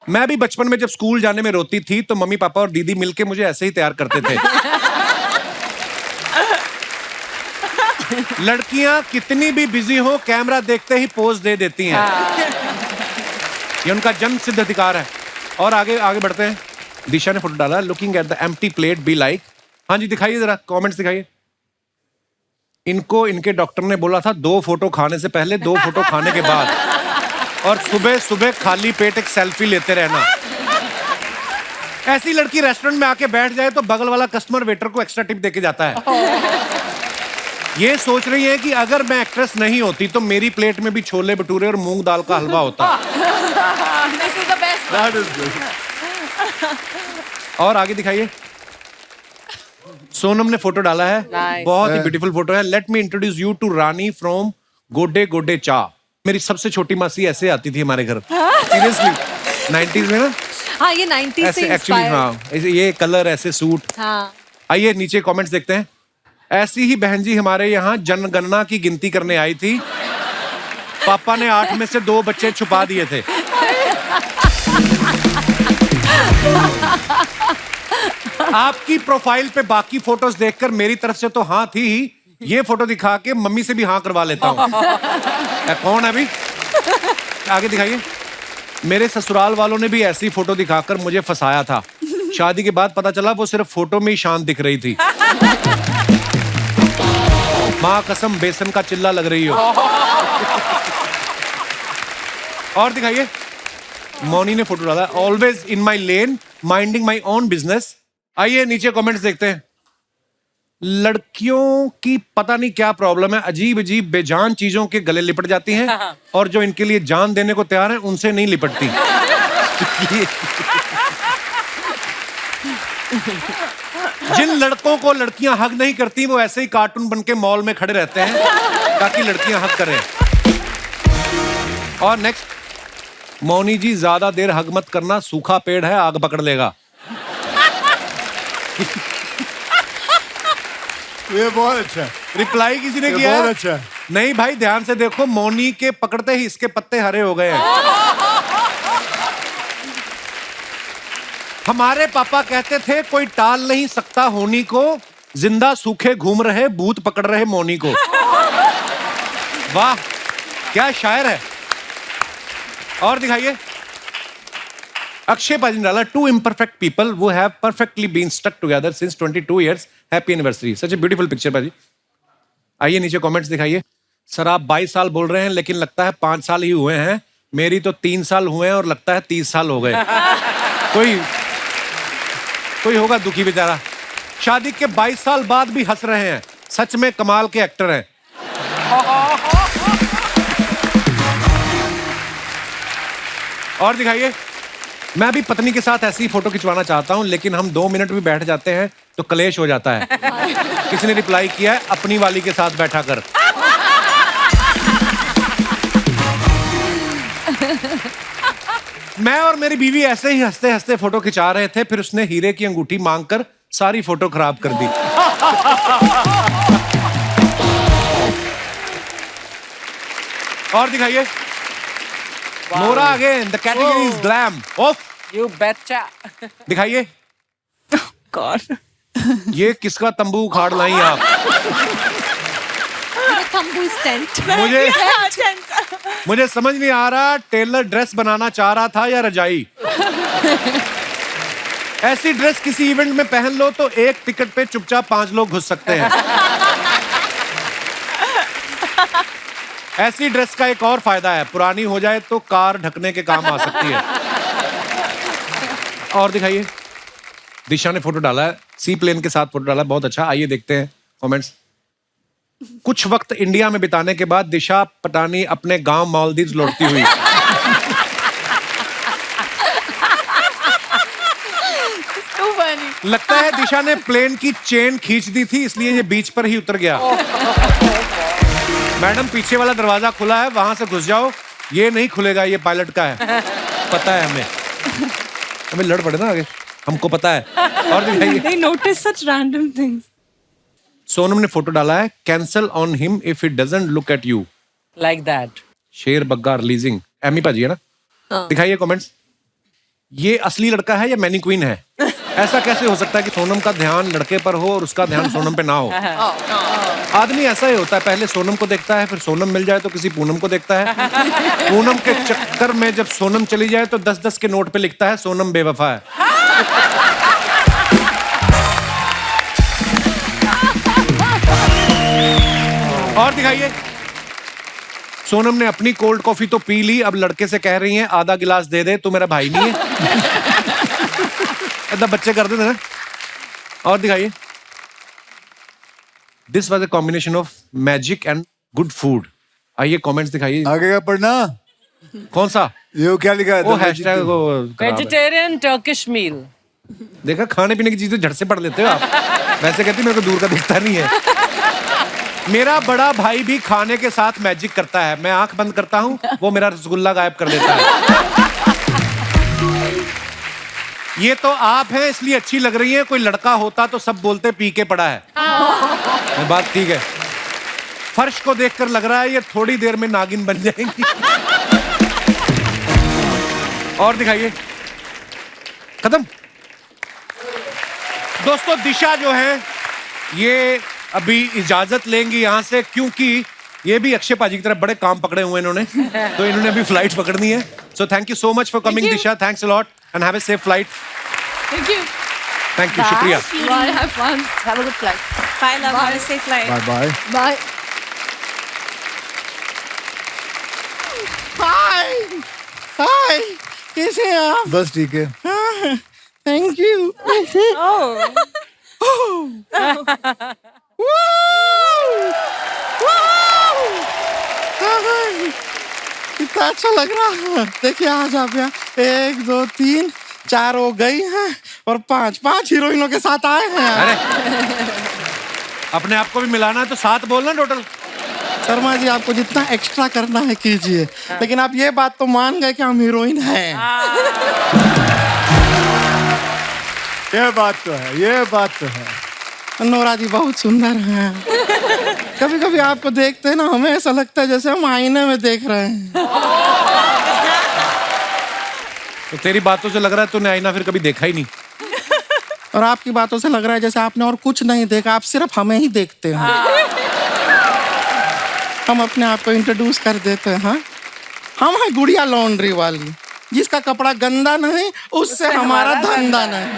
मैं भी बचपन में जब स्कूल जाने में रोती थी तो मम्मी पापा और दीदी मिलके मुझे ऐसे ही तैयार करते थे। लड़कियां कितनी भी बिजी हो, कैमरा देखते ही पोज दे देती हैं। ये उनका जन्म सिद्ध अधिकार है। और आगे आगे बढ़ते हैं। दिशा ने फोटो डाला, looking at the empty plate be like. हाँ जी, दिखाइए जरा, कमेंट्स दिखाइए। इनको इनके डॉक्टर ने बोला था 2 फोटो खाने से पहले, 2 फोटो खाने के बाद, और सुबह सुबह खाली पेट एक सेल्फी लेते रहना। ऐसी लड़की रेस्टोरेंट में आके बैठ जाए तो बगल वाला कस्टमर वेटर को एक्स्ट्रा टिप देके जाता है। ये सोच रही है कि अगर मैं एक्ट्रेस नहीं होती तो मेरी प्लेट में भी छोले भटूरे और मूंग दाल का हलवा होता। This is the best. That is good. और आगे दिखाइए। सोनम ने फोटो डाला है, बहुत ही ब्यूटीफुल फोटो है। Let me introduce you to Rani from Gode Gode चा। मेरी सबसे छोटी मासी ऐसे आती थी हमारे घर, सीरियसली 90s में ना। हाँ, ये 90s से ऐसे एक्चुअली, हाँ, ये कलर, ऐसे सूट। हाँ। आइए नीचे कमेंट्स देखते हैं। ऐसी ही बहन जी हमारे यहाँ जनगणना की गिनती करने आई थी, पापा ने 8 में से 2 बच्चे छुपा दिए थे। आपकी प्रोफाइल पे बाकी फोटोज देखकर मेरी तरफ से तो हाँ थी ही, ये फोटो दिखा के मम्मी से भी हाँ करवा लेता हूँ। कौन है अभी? आगे दिखाइए। मेरे ससुराल वालों ने भी ऐसी फोटो दिखाकर मुझे फंसाया था। शादी के बाद पता चला वो सिर्फ फोटो में ही शांत दिख रही थी। माँ कसम बेसन का चिल्ला लग रही हो। और दिखाइए। मौनी ने फोटो डाला, always in my lane minding my own business. आइए नीचे कमेंट्स देखते हैं। लड़कियों की पता नहीं क्या प्रॉब्लम है, अजीब अजीब बेजान चीजों के गले लिपट जाती हैं और जो इनके लिए जान देने को तैयार है उनसे नहीं लिपटती। जिन लड़कों को लड़कियां हग नहीं करती वो ऐसे ही कार्टून बन के मॉल में खड़े रहते हैं ताकि लड़कियां हग करें। और नेक्स्ट, मौनी जी ज्यादा देर हग मत करना, सूखा पेड़ है आग पकड़ लेगा। ये बहुत अच्छा है, रिप्लाई किसी ने ये किया बहुत है? अच्छा है। नहीं भाई, ध्यान से देखो, मौनी के पकड़ते ही इसके पत्ते हरे हो गए हैं। हमारे पापा कहते थे कोई टाल नहीं सकता होनी को, जिंदा सूखे घूम रहे भूत पकड़ रहे मौनी को। वाह, क्या शायर है। और दिखाइए। अक्षय पाजी ने डाला, 2 imperfect people who have perfectly been stuck together since 22 years. Happy anniversary. Such a beautiful picture पाजी। आइए नीचे कमेंट्स दिखाइए। सर आप 22 साल बोल रहे हैं लेकिन लगता है 5 साल ही हुए हैं। मेरी तो 3 साल हुए हैं और लगता है 30 साल हो गए। कोई होगा दुखी बेचारा। शादी के 22 साल बाद भी हंस रहे हैं, सच में कमाल के एक्टर हैं। और दिखाइए। मैं भी पत्नी के साथ ऐसी फोटो खिंचवाना चाहता हूं लेकिन हम 2 मिनट भी बैठ जाते हैं तो कलेश हो जाता है। किसी ने रिप्लाई किया है, अपनी वाली के साथ बैठा कर। मैं और मेरी बीवी ऐसे ही हंसते हंसते फोटो खिंचा रहे थे, फिर उसने हीरे की अंगूठी मांगकर सारी फोटो खराब कर दी। और दिखाइए। Nora again, the category is glam. Of You betcha. दिखाइए। गॉड ये किसका तंबू उखाड़ लाई आप? तंबू टेंट। मुझे समझ नहीं आ रहा, टेलर ड्रेस बनाना चाह रहा था या रजाई। ऐसी ड्रेस किसी इवेंट में पहन लो तो एक टिकट पे चुपचाप 5 लोग घुस सकते हैं। ऐसी ड्रेस का एक और फायदा है, पुरानी हो जाए तो कार ढकने के काम आ सकती है। और दिखाइए। दिशा ने फोटो डाला है, सी प्लेन के साथ फोटो डाला है, बहुत अच्छा। आइए देखते हैं कमेंट्स। कुछ वक्त इंडिया में बिताने के बाद दिशा पटानी अपने गांव मालदीव लौटती हुई। So funny. लगता है दिशा ने प्लेन की चेन खींच दी थी, इसलिए ये बीच पर ही उतर गया। मैडम, पीछे वाला दरवाजा खुला है, वहां से घुस जाओ। ये नहीं खुलेगा, ये पायलट का है, पता है हमें। हमें लड़ पड़े ना आगे, हमको पता है। और दिखाइए। They notice such random things. Sonam ने फोटो डाला है, cancel on him if he doesn't look at you. Like that. शेर बग्गा रिलीजिंग, एमी पाजी है ना? दिखाइए कमेंट्स। ये असली लड़का है या मैनी क्वीन है? ऐसा कैसे हो सकता है कि सोनम का ध्यान लड़के पर हो और उसका ध्यान सोनम पे ना हो? आदमी ऐसा ही होता है, पहले सोनम को देखता है, फिर सोनम मिल जाए तो किसी पूनम को देखता है। पूनम के चक्कर में जब सोनम चली जाए तो 10-10 के नोट पे लिखता है सोनम बेवफा है। और दिखाइए। सोनम ने अपनी कोल्ड कॉफी तो पी ली, अब लड़के से कह रही हैं आधा गिलास दे दे, तू मेरा भाई नहीं है। ऐसा बच्चे करते थे ना। और दिखाइए। This was a combination of magic and good food. आइए कमेंट्स दिखाइए। आगे का पढ़ना। कौन सा? ये क्या लिखा है? वो हैशटैग वो खराब है। Vegetarian Turkish meal. देखा, खाने पीने की चीजें झट से पढ़ लेते हो आप। वैसे कहती मेरे को दूर का दिखता नहीं है। मेरा बड़ा भाई भी खाने के साथ मैजिक करता है। मैं आंख बंद करता हूँ, वो मेरा रसगुल्ला गायब कर देता है। ये तो आप हैं इसलिए अच्छी लग रही है, कोई लड़का होता तो सब बोलते पी के पड़ा है। बात ठीक है। फर्श को देखकर लग रहा है ये थोड़ी देर में नागिन बन जाएंगी। और दिखाइए। खत्म। दोस्तों, दिशा जो है ये अभी इजाजत लेंगी यहाँ से, क्योंकि ये भी अक्षय पाजी की तरफ बड़े काम पकड़े हुए इन्होंने, तो इन्होंने अभी फ्लाइट पकड़नी है। So thank you so much for coming Disha, thanks a lot and have a safe flight. Thank you. Thank you, शुक्रिया। Bye, have fun. Have a good flight. Bye, love. Have a safe flight. Bye bye. Bye. Hi hi, कैसे हैं आप? बस ठीक है। Thank you. कितना अच्छा लग रहा है। देखिए, आज आप यहाँ 1 2 3 4 हो गई हैं और 5 हीरोइनों के साथ आए हैं। अरे अपने आप को भी मिलाना है तो 7 बोलना टोटल। शर्मा जी, आपको जितना एक्स्ट्रा करना है कीजिए, लेकिन आप ये बात तो मान गए कि हम हीरोइन हैं। ये बात तो है, ये बात तो है। नोरा जी बहुत सुंदर हैं। कभी कभी आपको देखते हैं ना, हमें ऐसा लगता है जैसे हम आईने में देख रहे हैं। तो तेरी बातों से लग रहा है तूने आईना फिर कभी देखा ही नहीं। और आपकी बातों से लग रहा है जैसे आपने और कुछ नहीं देखा, आप सिर्फ हमें ही देखते हैं। हम अपने आप को इंट्रोड्यूस कर देते हैं। हाँ? हम हैं गुड़िया लॉन्ड्री वाली, जिसका कपड़ा गंदा नहीं उससे हमारा धंधा नहीं।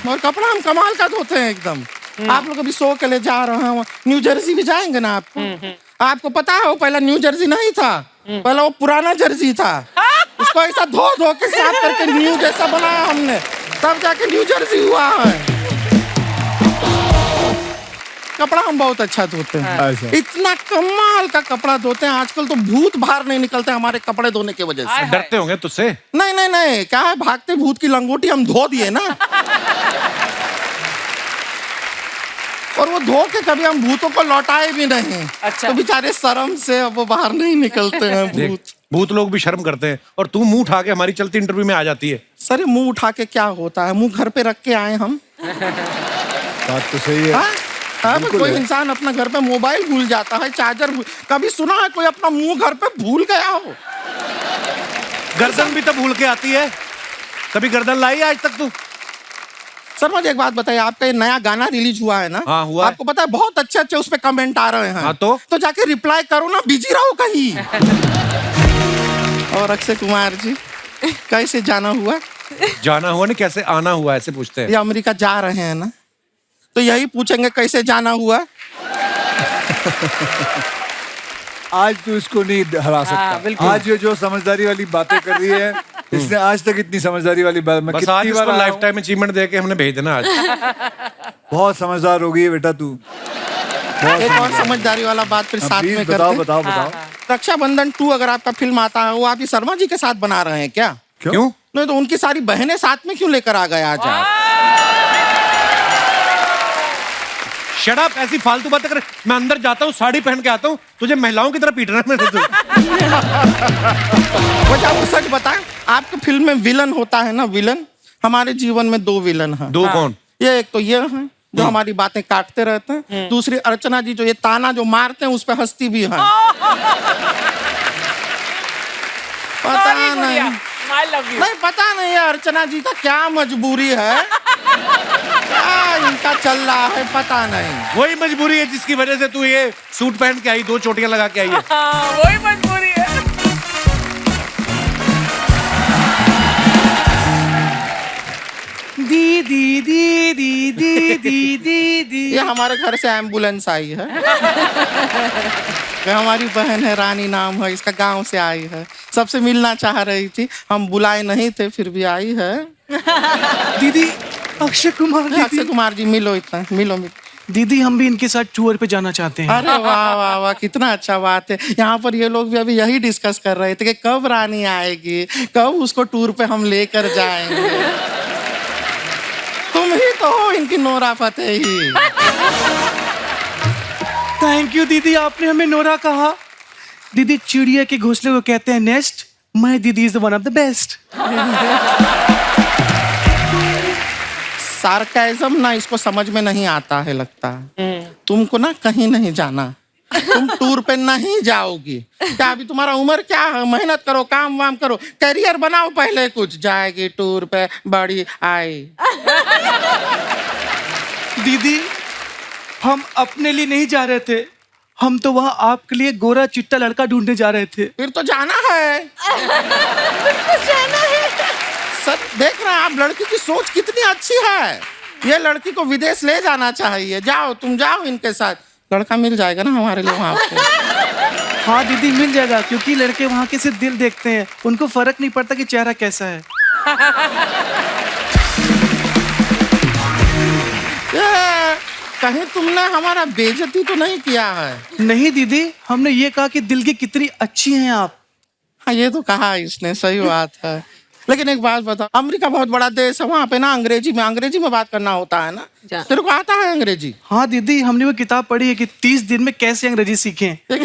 और कपड़ा हम कमाल का धोते हैं एकदम। आप लोग अभी शो के लिए जा रहे हैं, न्यू जर्सी भी जाएंगे ना आप? आपको पता है वो पहला न्यू जर्सी नहीं था, पहला वो पुराना जर्सी था। उसको ऐसा धो धो के साफ करके न्यू जैसा बनाया हमने, तब जाके न्यू जर्सी हुआ है। कपड़ा हम बहुत अच्छा धोते हैं। अच्छा। इतना कमाल का कपड़ा धोते हैं, आजकल तो भूत बाहर नहीं निकलते हमारे कपड़े धोने की वजह से। डरते होंगे तुझसे? नहीं नहीं नहीं, क्या है, भागते भूत की लंगोटी हम धो दिए ना। और वो धो के कभी हम भूतों को लौटाए भी नहीं। अच्छा। तो बेचारे शर्म से अब वो बाहर नहीं निकलते हैं देख, भूत। भूत लोग भी शर्म करते हैं और तू मुंह उठा के हमारी चलती इंटरव्यू में आ जाती है। सर, मुंह उठा के क्या होता है, मुंह घर पे रख के आए हम। बात तो सही है। हाँ? अब बिल्कुल कोई है। इंसान अपना घर पे मोबाइल भूल जाता है, चार्जर कभी सुना है कोई अपना मुंह घर पे भूल गया हो? गर्दन भी तो भूल के आती है, कभी गर्दन लाई आज तक तू? सर, मुझे एक बात बताइए, आपका ये नया गाना रिलीज हुआ है ना? हाँ, हुआ है। आपको पता है बहुत अच्छे अच्छे उस पे कमेंट आ रहे हैं। हाँ, तो जाके रिप्लाई करो ना, बिजी रहो कहीं। और अक्षय कुमार जी, कैसे जाना हुआ? जाना हुआ नहीं, कैसे आना हुआ ऐसे पूछते हैं। ये अमेरिका जा रहे हैं ना, तो यही पूछेंगे कैसे जाना हुआ। आज तू इसको नहीं हरा सकता। बिल्कुल। आज ये जो समझदारी वाली बातें कर रही है, इसने आज तक इतनी समझदारी वाली बात मैं बस कितनी आज इसको बार लाइफ टाइम अचीवमेंट दे के हमने भेज देना आज। बहुत समझदार हो गई है बेटा तू। एक और समझदारी वाला बात फिर साथ में प्लीज करते बताओ हैं। बताओ बताओ। रक्षाबंधन 2 अगर आपका फिल्म आता है वो आप ही शर्मा जी के साथ बना रहे हैं क्या? क्यों? नहीं तो उनकी सारी बहनें साथ में क्यों लेकर आ गए आज आप? शट अप, ऐसी फालतू बातें कर। मैं अंदर जाता हूँ, साड़ी पहन के आता हूँ, तुझे महिलाओं की तरह पीटना है मैंने तुझे। वजह वो सच बताएं, आपकी फिल्म में विलन होता है ना, विलन। हमारे जीवन में 2 विलन हैं। दो कौन? ये एक तो ये है जो हमारी बातें काटते रहते हैं, दूसरी अर्चना जी जो ये ताना जो मारते हैं उस पे हंसती भी है। पता नहीं, आई लव यू। नहीं पता नहीं है अर्चना जी का क्या मजबूरी है, क्या इनका चल रहा है पता नहीं। वही मजबूरी है जिसकी वजह से तू ये सूट पहन के आई, 2 चोटियां लगा के आई है। वही मजबूरी है। दीदी दीदी दीदी दीदी। ये हमारे घर से एम्बुलेंस आई है। ये हमारी बहन है, रानी नाम है इसका, गांव से आई है, सबसे मिलना चाह रही थी, हम बुलाए नहीं थे फिर भी आई है। दीदी अक्षय कुमार अक्षय दीदी। कुमार जी मिलो, इतना मिलो मिलो। दीदी हम भी इनके साथ टूर पे जाना चाहते हैं। अरे वाह वाह वाह, कितना अच्छा बात है। यहाँ पर ये लोग भी अभी यही डिस्कस कर रहे थे कि कब रानी आएगी, कब उसको टूर पे हम लेकर जाएंगे। तुम ही तो हो इनकी नोरा फतेही। थैंक यू दीदी, आपने हमें नोरा कहा। दीदी चिड़िया के घोंसले को कहते हैं नेस्ट, माय दीदी is one of the best. Sarcasm ना इसको समझ में नहीं आता है लगता है। तुमको ना कहीं नहीं जाना, तुम टूर पे नहीं जाओगी। क्या अभी तुम्हारा उम्र क्या है? मेहनत करो, काम वाम करो, करियर बनाओ पहले कुछ। जाएगी टूर पे बड़ी आई। दीदी हम अपने लिए नहीं जा रहे थे, हम तो वहाँ आपके लिए गोरा चिट्टा लड़का ढूंढने जा रहे थे। फिर तो जाना है। सर देख रहे हैं आप, लड़की की सोच कितनी अच्छी है। ये लड़की को विदेश ले जाना चाहिए। जाओ तुम जाओ इनके साथ, लड़का मिल जाएगा ना हमारे लिए वहाँ पे। हाँ दीदी मिल जाएगा, क्योंकि लड़के वहाँ के सिर्फ दिल देखते हैं, उनको फर्क नहीं पड़ता कि चेहरा कैसा है। ये कहीं तुमने हमारा बेइज्जती तो नहीं किया है? नहीं दीदी, हमने ये कहा कि दिल की कितनी अच्छी हैं आप। हाँ ये तो कहा इसने, सही बात है। लेकिन एक बात बताओ, अमेरिका बहुत बड़ा देश है, वहाँ पे ना अंग्रेजी में बात करना होता है ना। तेरे को आता है अंग्रेजी? हाँ दीदी, हमने वो किताब पढ़ी है कि 30 दिन में कैसे अंग्रेजी सीखें। ये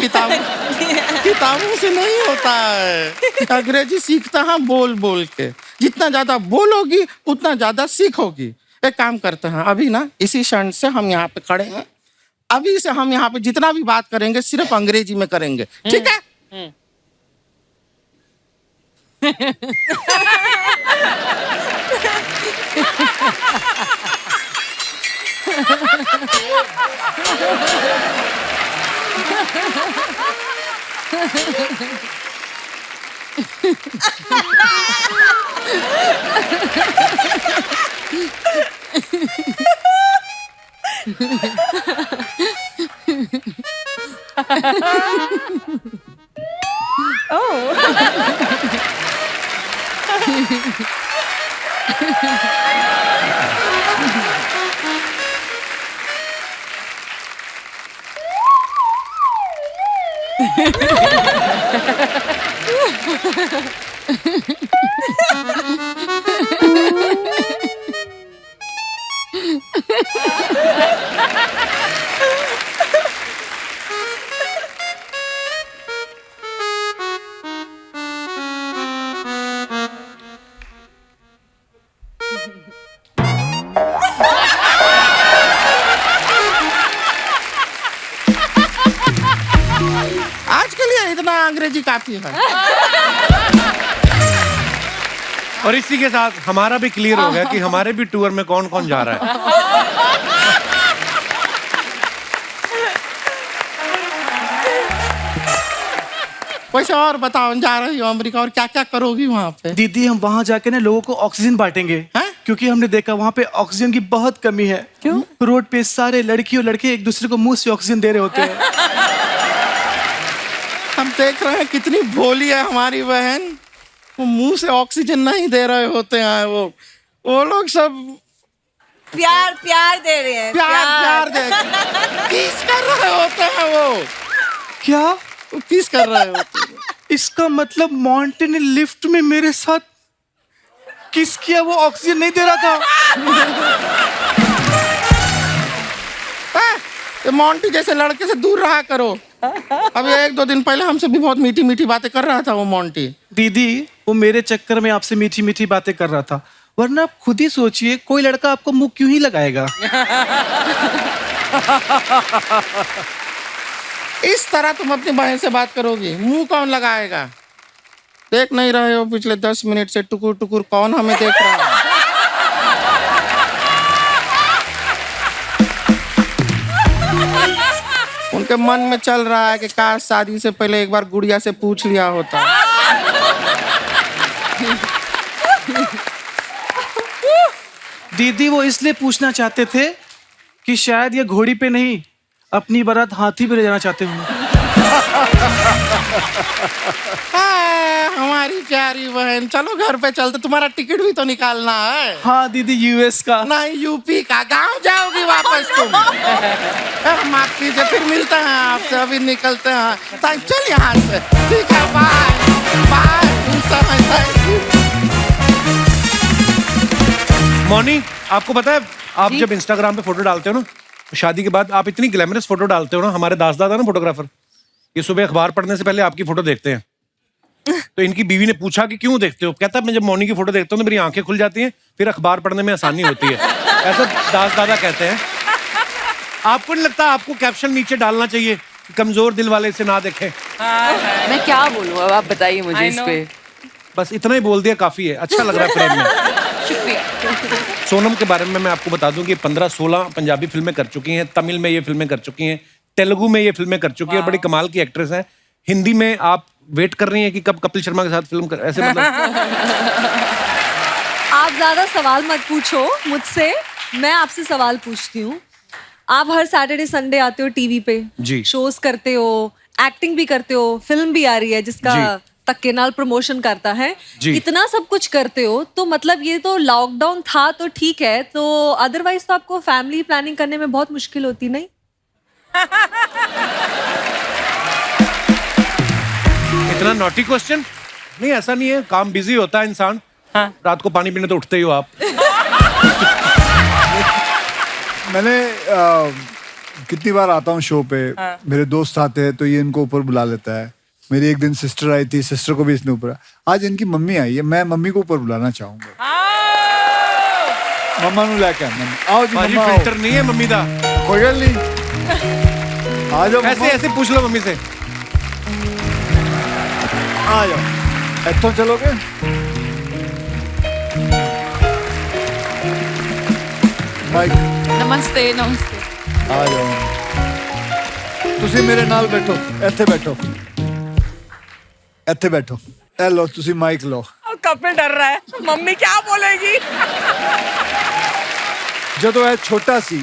किताबों से नहीं होता है। अंग्रेजी सीखता है बोल बोल के। जितना ज्यादा बोलोगी उतना ज्यादा सीखोगी। एक काम करते हैं, अभी ना इसी क्षण से हम यहाँ पे खड़े हैं, अभी से हम यहाँ पे जितना भी बात करेंगे सिर्फ अंग्रेजी में करेंगे, ठीक है? आज के लिए इतना अंग्रेजी काफी है। और इसी के साथ हमारा भी क्लियर हो गया कि हमारे भी टूर में कौन कौन जा रहा है। वैसे और बताओ, जा रही हो अमेरिका और क्या क्या करोगी वहाँ पे? दीदी हम वहाँ जाके ना लोगों को ऑक्सीजन बांटेंगे, हैं? क्योंकि हमने देखा वहाँ पे ऑक्सीजन की बहुत कमी है। क्यों? रोड पे सारे लड़की और लड़के एक दूसरे को मुंह से ऑक्सीजन दे रहे होते हैं। हम देख रहे हैं कितनी भोली है हमारी बहन, वो मुंह से ऑक्सीजन नहीं दे रहे होते हैं। वो लोग सब प्यार प्यार दे रहे हैं प्यार दे किस कर रहे होते हैं वो क्या? वो किस कर रहे होते हैं? इसका मतलब मॉन्टे ने लिफ्ट में मेरे साथ किस किया? वो ऑक्सीजन नहीं दे रहा था। ये मोंटी जैसे लड़के से दूर रहा करो। अभी 1-2 दिन पहले हमसे भी बहुत मीठी मीठी बातें कर रहा था वो मोंटी। दीदी वो मेरे चक्कर में आपसे मीठी मीठी बातें कर रहा था, वरना आप खुद ही सोचिए कोई लड़का आपको मुंह क्यों ही लगाएगा। इस तरह तुम अपनी बहन से बात करोगी, मुंह कौन लगाएगा? देख नहीं रहे हो पिछले 10 मिनट से टुकुर टुकुर कौन हमें देख रहा है? उनके मन में चल रहा है कि काश शादी से पहले एक बार गुड़िया से पूछ लिया होता। दीदी वो इसलिए पूछना चाहते थे कि शायद ये घोड़ी पे नहीं अपनी बारात हाथी पे ले जाना चाहते हूँ। हमारी प्यारी बहन, चलो घर पे चलते, तुम्हारा टिकट भी तो निकालना है। हाँ दीदी, यूएस का नहीं, यूपी का। गांव जाओगी वापस तुम? माफ कीजिए, फिर मिलते हैं आपसे, अभी निकलते हैं। चल यहाँ से, ठीक है, बाय बाय। मौनी, आपको पता है आप जब इंस्टाग्राम पे फोटो डालते हो ना, शादी के बाद आप इतनी ग्लैमरस फोटो डालते हो ना। हमारे दास दादा ना फोटोग्राफर, ये सुबह अखबार पढ़ने से पहले आपकी फोटो देखते हैं। तो इनकी बीवी ने पूछा कि क्यों देखते हो? कहता है मैं जब मौनी की फोटो देखता हूँ तो मेरी आंखें खुल जाती हैं, फिर अखबार पढ़ने में आसानी होती है। ऐसा दास दादा कहते हैं। आपको नहीं लगता आपको कैप्शन नीचे डालना चाहिए कि कमजोर दिल वाले से ना देखें? मैं क्या बोलूं अब, आप बताइए मुझे इस पे। बस इतना ही बोल दिया काफी है। अच्छा लग रहा है फ्रेम में। सोनम के बारे में मैं आपको बता दूं कि 15-16 पंजाबी फिल्में कर चुकी हैं, तमिल में ये फिल्में कर चुकी हैं, तेलुगु में ये फिल्में कर चुकी हैं, बड़ी कमाल की एक्ट्रेस हैं। हिंदी में आप वेट कर रही हैं कि कब कपिल शर्मा के साथ फिल्म कर, ऐसे मतलब? आप ज्यादा सवाल मत पूछो मुझसे, मैं आपसे सवाल पूछती हूँ। आप हर सैटरडे संडे आते हो टीवी पे, जी। शोज करते हो, एक्टिंग भी करते हो, फिल्म भी आ रही है जिसका तक्केनाल प्रमोशन करता है, इतना सब कुछ करते हो, तो मतलब ये तो लॉकडाउन था तो ठीक है, तो अदरवाइज तो आपको फैमिली प्लानिंग करने में बहुत मुश्किल होती नहीं? इतना नॉटी क्वेश्चन नहीं, ऐसा नहीं है। काम बिजी होता है इंसान। हाँ। रात को पानी पीने तो उठते ही हो आप। मैंने कितनी बार आता हूँ शो पे, मेरे दोस्त आते हैं तो ये इनको ऊपर बुला लेता है। मेरी एक दिन सिस्टर आई थी, सिस्टर को भी इसने ऊपर। आज इनकी मम्मी आई है, मैं मम्मी को ऊपर बुलाना चाहूंगा। मम्मा नू लेके आओ जी। मम्मा फिल्टर नहीं है मम्मी दा, कोई गल नहीं, आ जाओ। ऐसे ऐसे पूछ लो मम्मी से। आ जाओ, इत्थों चलोगे? माइक, नमस्ते नमस्ते। आ जाओ, तुसी मेरे नाल बैठो, ਇੱਥੇ बैठो, ਇੱਥੇ बैठो। ए लो, तुसी माइक लो। कपिल डर रहा है, मम्मी क्या बोलेगी? ਜਦੋਂ ਇਹ ਛੋਟਾ ਸੀ,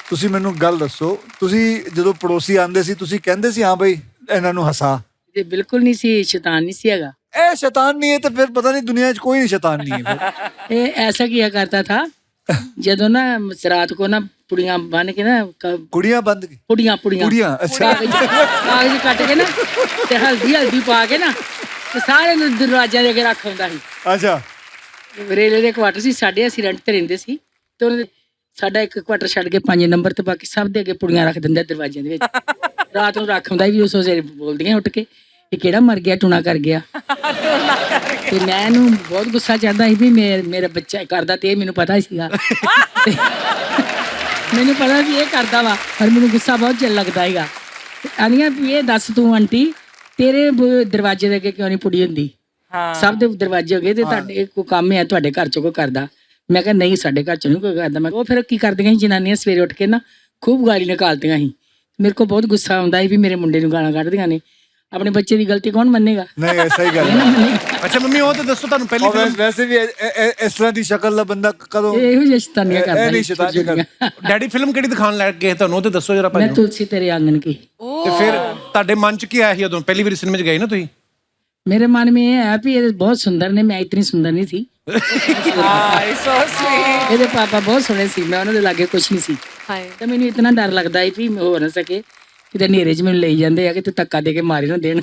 ਤੁਸੀਂ ਮੈਨੂੰ ਗੱਲ ਦੱਸੋ, ਤੁਸੀਂ ਜਦੋਂ ਪੜੋਸੀ ਆਂਦੇ ਸੀ ਤੁਸੀਂ ਕਹਿੰਦੇ ਸੀ ਹਾਂ ਬਈ ਇਹਨਾਂ ਨੂੰ ਹਸਾ? ये बिल्कुल नहीं सी, शैतान नहीं सी हैगा। ਇਹ शैतान नहीं है तो फिर पता नहीं दुनिया में कोई शैतान नहीं है। ये ऐसा किया करता था, जदों ना रात को ना पुड़ियां बन के ना, कुड़ियां बंद की पुड़ियां कुड़ियां, अच्छा, कागज कट के ना ते हल्दी पा के ना ते सारे दरवाजे दे अगे रख हुंदा सी। अच्छा, रेले दे क्वार्टर सी, साडे ਅਸੀਂ रेंट ਤੇ ਰਹਿੰਦੇ ਸੀ ਤੇ ਉਹਨਾਂ ਸਾਡਾ ਇੱਕ ਕੁਆਟਰ ਛੱਡ ਕੇ 5 ਨੰਬਰ ਤੇ ਬਾਕੀ ਸਭ ਦੇ ਅੱਗੇ ਪੁੜੀਆਂ ਰੱਖ ਦਿੰਦੇ ਦਰਵਾਜ਼ਿਆਂ ਦੇ ਵਿੱਚ। ਰਾਤ ਨੂੰ ਰੱਖ ਹੁੰਦਾ ਵੀ ਉਸ ਵੇਲੇ ਬੋਲਦੀਆਂ ਉੱਠ ਕੇ ਇਹ ਕਿਹੜਾ ਮਰ ਗਿਆ, ਟੂਣਾ ਕਰ ਗਿਆ। ਤੇ ਮੈਂ ਇਹਨੂੰ ਬਹੁਤ ਗੁੱਸਾ ਚੜਦਾ ਸੀ ਵੀ ਮੇਰਾ ਬੱਚਾ ਕਰਦਾ, ਤੇ ਇਹ ਮੈਨੂੰ ਪਤਾ ਹੀ ਸੀਗਾ। ਮੈਨੂੰ ਪਤਾ ਵੀ ਇਹ ਕਰਦਾ ਵਾ, ਪਰ ਮੈਨੂੰ ਗੁੱਸਾ ਬਹੁਤ ਲੱਗਦਾ ਹੈਗਾ। ਆਨੀਆਂ ਵੀ ਇਹ ਦੱਸ ਤੂੰ ਆਂਟੀ, ਤੇਰੇ ਦਰਵਾਜ਼ੇ ਦੇ ਅੱਗੇ ਕਿਉਂ ਨਹੀਂ ਪੁੜੀ ਹੁੰਦੀ? ਸਭ ਦੇ ਦਰਵਾਜ਼ੇ ਹੋ ਗਏ ਤੇ ਤੁਹਾਡੇ ਕੋਈ ਕੰਮ ਹੈ ਤੁਹਾਡੇ ਘਰ ਚੋਂ ਕੋਈ ਕਰਦਾ? ਮੈਂ ਕਿਹਾ ਨਹੀਂ, ਸਾਡੇ ਘਰ ਚੋਂ ਨਹੀਂ ਕੋਈ ਕਰਦਾ। ਮੈਂ ਉਹ ਫਿਰ ਕੀ ਕਰਦੀਆਂ ਸੀ ਜਨਾਨੀਆਂ, ਸਵੇਰੇ ਉੱਠ ਕੇ ਨਾ ਖੂਬ ਗਾਲੀ ਨਿਕਾਲਦੀਆਂ ਸੀ। ਮੇਰੇ ਕੋਲ ਬਹੁਤ ਗੁੱਸਾ ਆਉਂਦਾ ਸੀ ਵੀ ਮੇਰੇ ਮੁੰਡੇ ਨੂੰ ਗਾਲਾਂ ਕੱਢਦੀਆਂ ਨੇ। ਆਪਣੇ ਬੱਚੇ ਦੀ ਗਲਤੀ ਕੌਣ ਮੰਨੇਗਾ? नहीं ऐसा ही गल है। अच्छा मम्मी, वो तो दसो ਤੁਹਾਨੂੰ ਪਹਿਲੀ ਫਿਲਮ। वैसे भी इस तरह की शक्ल ਦਾ ਬੰਦਾ ਕਦੋਂ ਇਹੋ ਜਿਹੀ ਸ਼ੈਤਾਨੀਆਂ ਕਰਦਾ ਇਹ ਨਹੀਂ ਸ਼ੈਤਾਨੀ ਕਰਦਾ। ਡੈਡੀ ਫਿਲਮ ਕਿਹੜੀ ਦਿਖਾਣ ਲੱਗ ਗਏ ਤੁਹਾਨੂੰ, ਉਹ ਤੇ ਦੱਸੋ ਜਰਾ ਭਾਈ ਮੈਂ ਨੂੰ। ਤੁਲਸੀ ਤੇਰੇ ਆਂਗਣ ਕੀ। ਤੇ ਫਿਰ ਤੁਹਾਡੇ ਮਨ ਚ ਕੀ ਆਇਆ ਸੀ ਉਦੋਂ ਪਹਿਲੀ ਵਾਰੀ ਸਿਨੇਮੇ ਚ ਗਏ ਨਾ ਤੁਸੀਂ? मेरे मन में ये है भी ये बहुत सुंदर ने, मैं इतनी सुंदर नहीं थी। ਇਹਦੇ ਪਾਪਾ ਬਹੁਤ ਸੋਹਣੇ ਸੀ, ਮੈਂ ਉਹਨਾਂ ਦੇ ਲਾਗੇ ਕੁਛ ਨਹੀਂ ਸੀ। ਤੇ ਮੈਨੂੰ ਇਤਨਾ ਡਰ ਲੱਗਦਾ ਸੀ ਵੀ ਹੋ ਨਾ ਸਕੇ ਕਿਤੇ ਹਨੇਰੇ 'ਚ ਮੈਨੂੰ ਲਈ ਜਾਂਦੇ ਆ ਕਿ ਤੇ ਧੱਕਾ ਦੇ ਕੇ ਮਾਰੀ ਨਾ ਦੇਣ।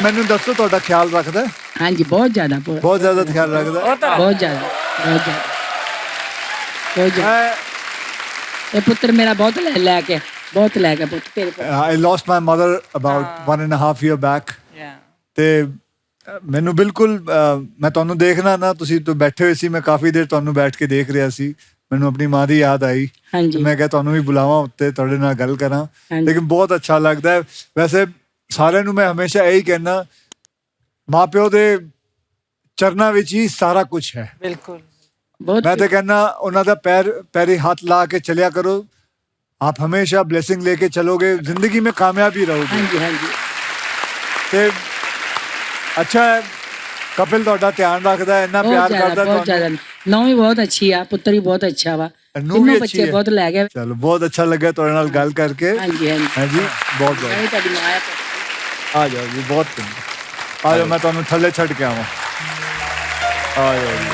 ਮੈਨੂੰ ਦੱਸੋ ਤੁਹਾਡਾ ਖਿਆਲ ਰੱਖਦਾ ਹੈ? ਹਾਂਜੀ ਬਹੁਤ ਜ਼ਿਆਦਾ ਬਹੁਤ ਜ਼ਿਆਦਾ ਖਿਆਲ ਰੱਖਦਾ ਹੈ? ਬਹੁਤ ਜ਼ਿਆਦਾ ਬਹੁਤ ਜ਼ਿਆਦਾ ਬਹੁਤ ਜ਼ਿਆਦਾ। ਇਹ ਪੁੱਤਰ ਮੇਰਾ ਬਹੁਤ ਲੈ ਕੇ ਬਹੁਤ ਲੈ ਕੇ ਪੁੱਤ ਤੇਰੇ ਕੋਲ। I lost my mother about 1.5 year back ਤੇ ਮੈਨੂੰ ਬਿਲਕੁਲ ਮੈਂ ਤੁਹਾਨੂੰ ਦੇਖਣਾ ਨਾ, ਤੁਸੀਂ ਤੋਂ ਬੈਠੇ ਹੋਏ ਸੀ, ਮੈਂ ਕਾਫੀ ਦੇਰ ਤੁਹਾਨੂੰ ਬੈਠ ਕੇ ਦੇਖ ਰਿਹਾ ਸੀ, ਮੈਨੂੰ ਆਪਣੀ ਮਾਂ ਦੀ ਯਾਦ ਆਈ। ਮੈਂ ਕਿਹਾ ਤੁਹਾਨੂੰ ਵੀ ਬੁਲਾਵਾਂ ਉੱਤੇ ਤੁਹਾਡੇ ਨਾਲ ਗੱਲ ਕਰਾਂ, ਲੇਕਿਨ ਬਹੁਤ ਅੱਛਾ ਲੱਗਦਾ ਹੈ। ਵੈਸੇ ਸਾਰਿਆਂ ਨੂੰ ਮੈਂ ਹਮੇਸ਼ਾ ਇਹੀ ਕਹਿਣਾ, ਮਾਂ ਪਿਓ ਦੇ ਚਰਨਾਂ ਵਿੱਚ ਹੀ ਸਾਰਾ ਕੁਝ ਹੈ। ਬਿਲਕੁਲ ਮੈਂ ਤਾਂ ਕਹਿੰਦਾ ਉਹਨਾਂ ਦਾ ਪੈਰੀ ਹੱਥ ਲਾ ਕੇ ਚਲਿਆ ਕਰੋ, आप हमेशा ब्लेसिंग लेके चलोगे, जिंदगी में कामयाबी रहोगे। हाँ जी हाँ जी। ते अच्छा है कपिल ਤੁਹਾਡਾ ਧਿਆਨ ਰੱਖਦਾ ਹੈ, ਇੰਨਾ ਪਿਆਰ ਕਰਦਾ ਬਹੁਤ ਜ਼ਿਆਦਾ। ਨੌਂ ਵੀ ਬਹੁਤ ਅੱਛੀ ਆ, ਪੁੱਤਰ ਵੀ ਬਹੁਤ ਅੱਛਾ ਵਾ, ਤਿੰਨੋਂ ਬੱਚੇ ਬਹੁਤ ਲੈ ਗਏ। ਚਲੋ ਬਹੁਤ ਅੱਛਾ ਲੱਗਾ ਤੁਹਾਡੇ ਨਾਲ ਗੱਲ ਕਰਕੇ। ਹਾਂਜੀ ਹਾਂਜੀ ਹਾਂਜੀ ਬਹੁਤ ਬਹੁਤ ਤੁਹਾਡੀ ਮਾਂ ਆ ਜਾਓ ਜੀ, ਬਹੁਤ ਚੰਗਾ। ਆ ਜਾਓ ਮੈਂ ਤੁਹਾਨੂੰ ਥੱਲੇ ਛੱਡ ਕੇ ਆਵਾਂ। ਆ ਜਾਓ ਜੀ।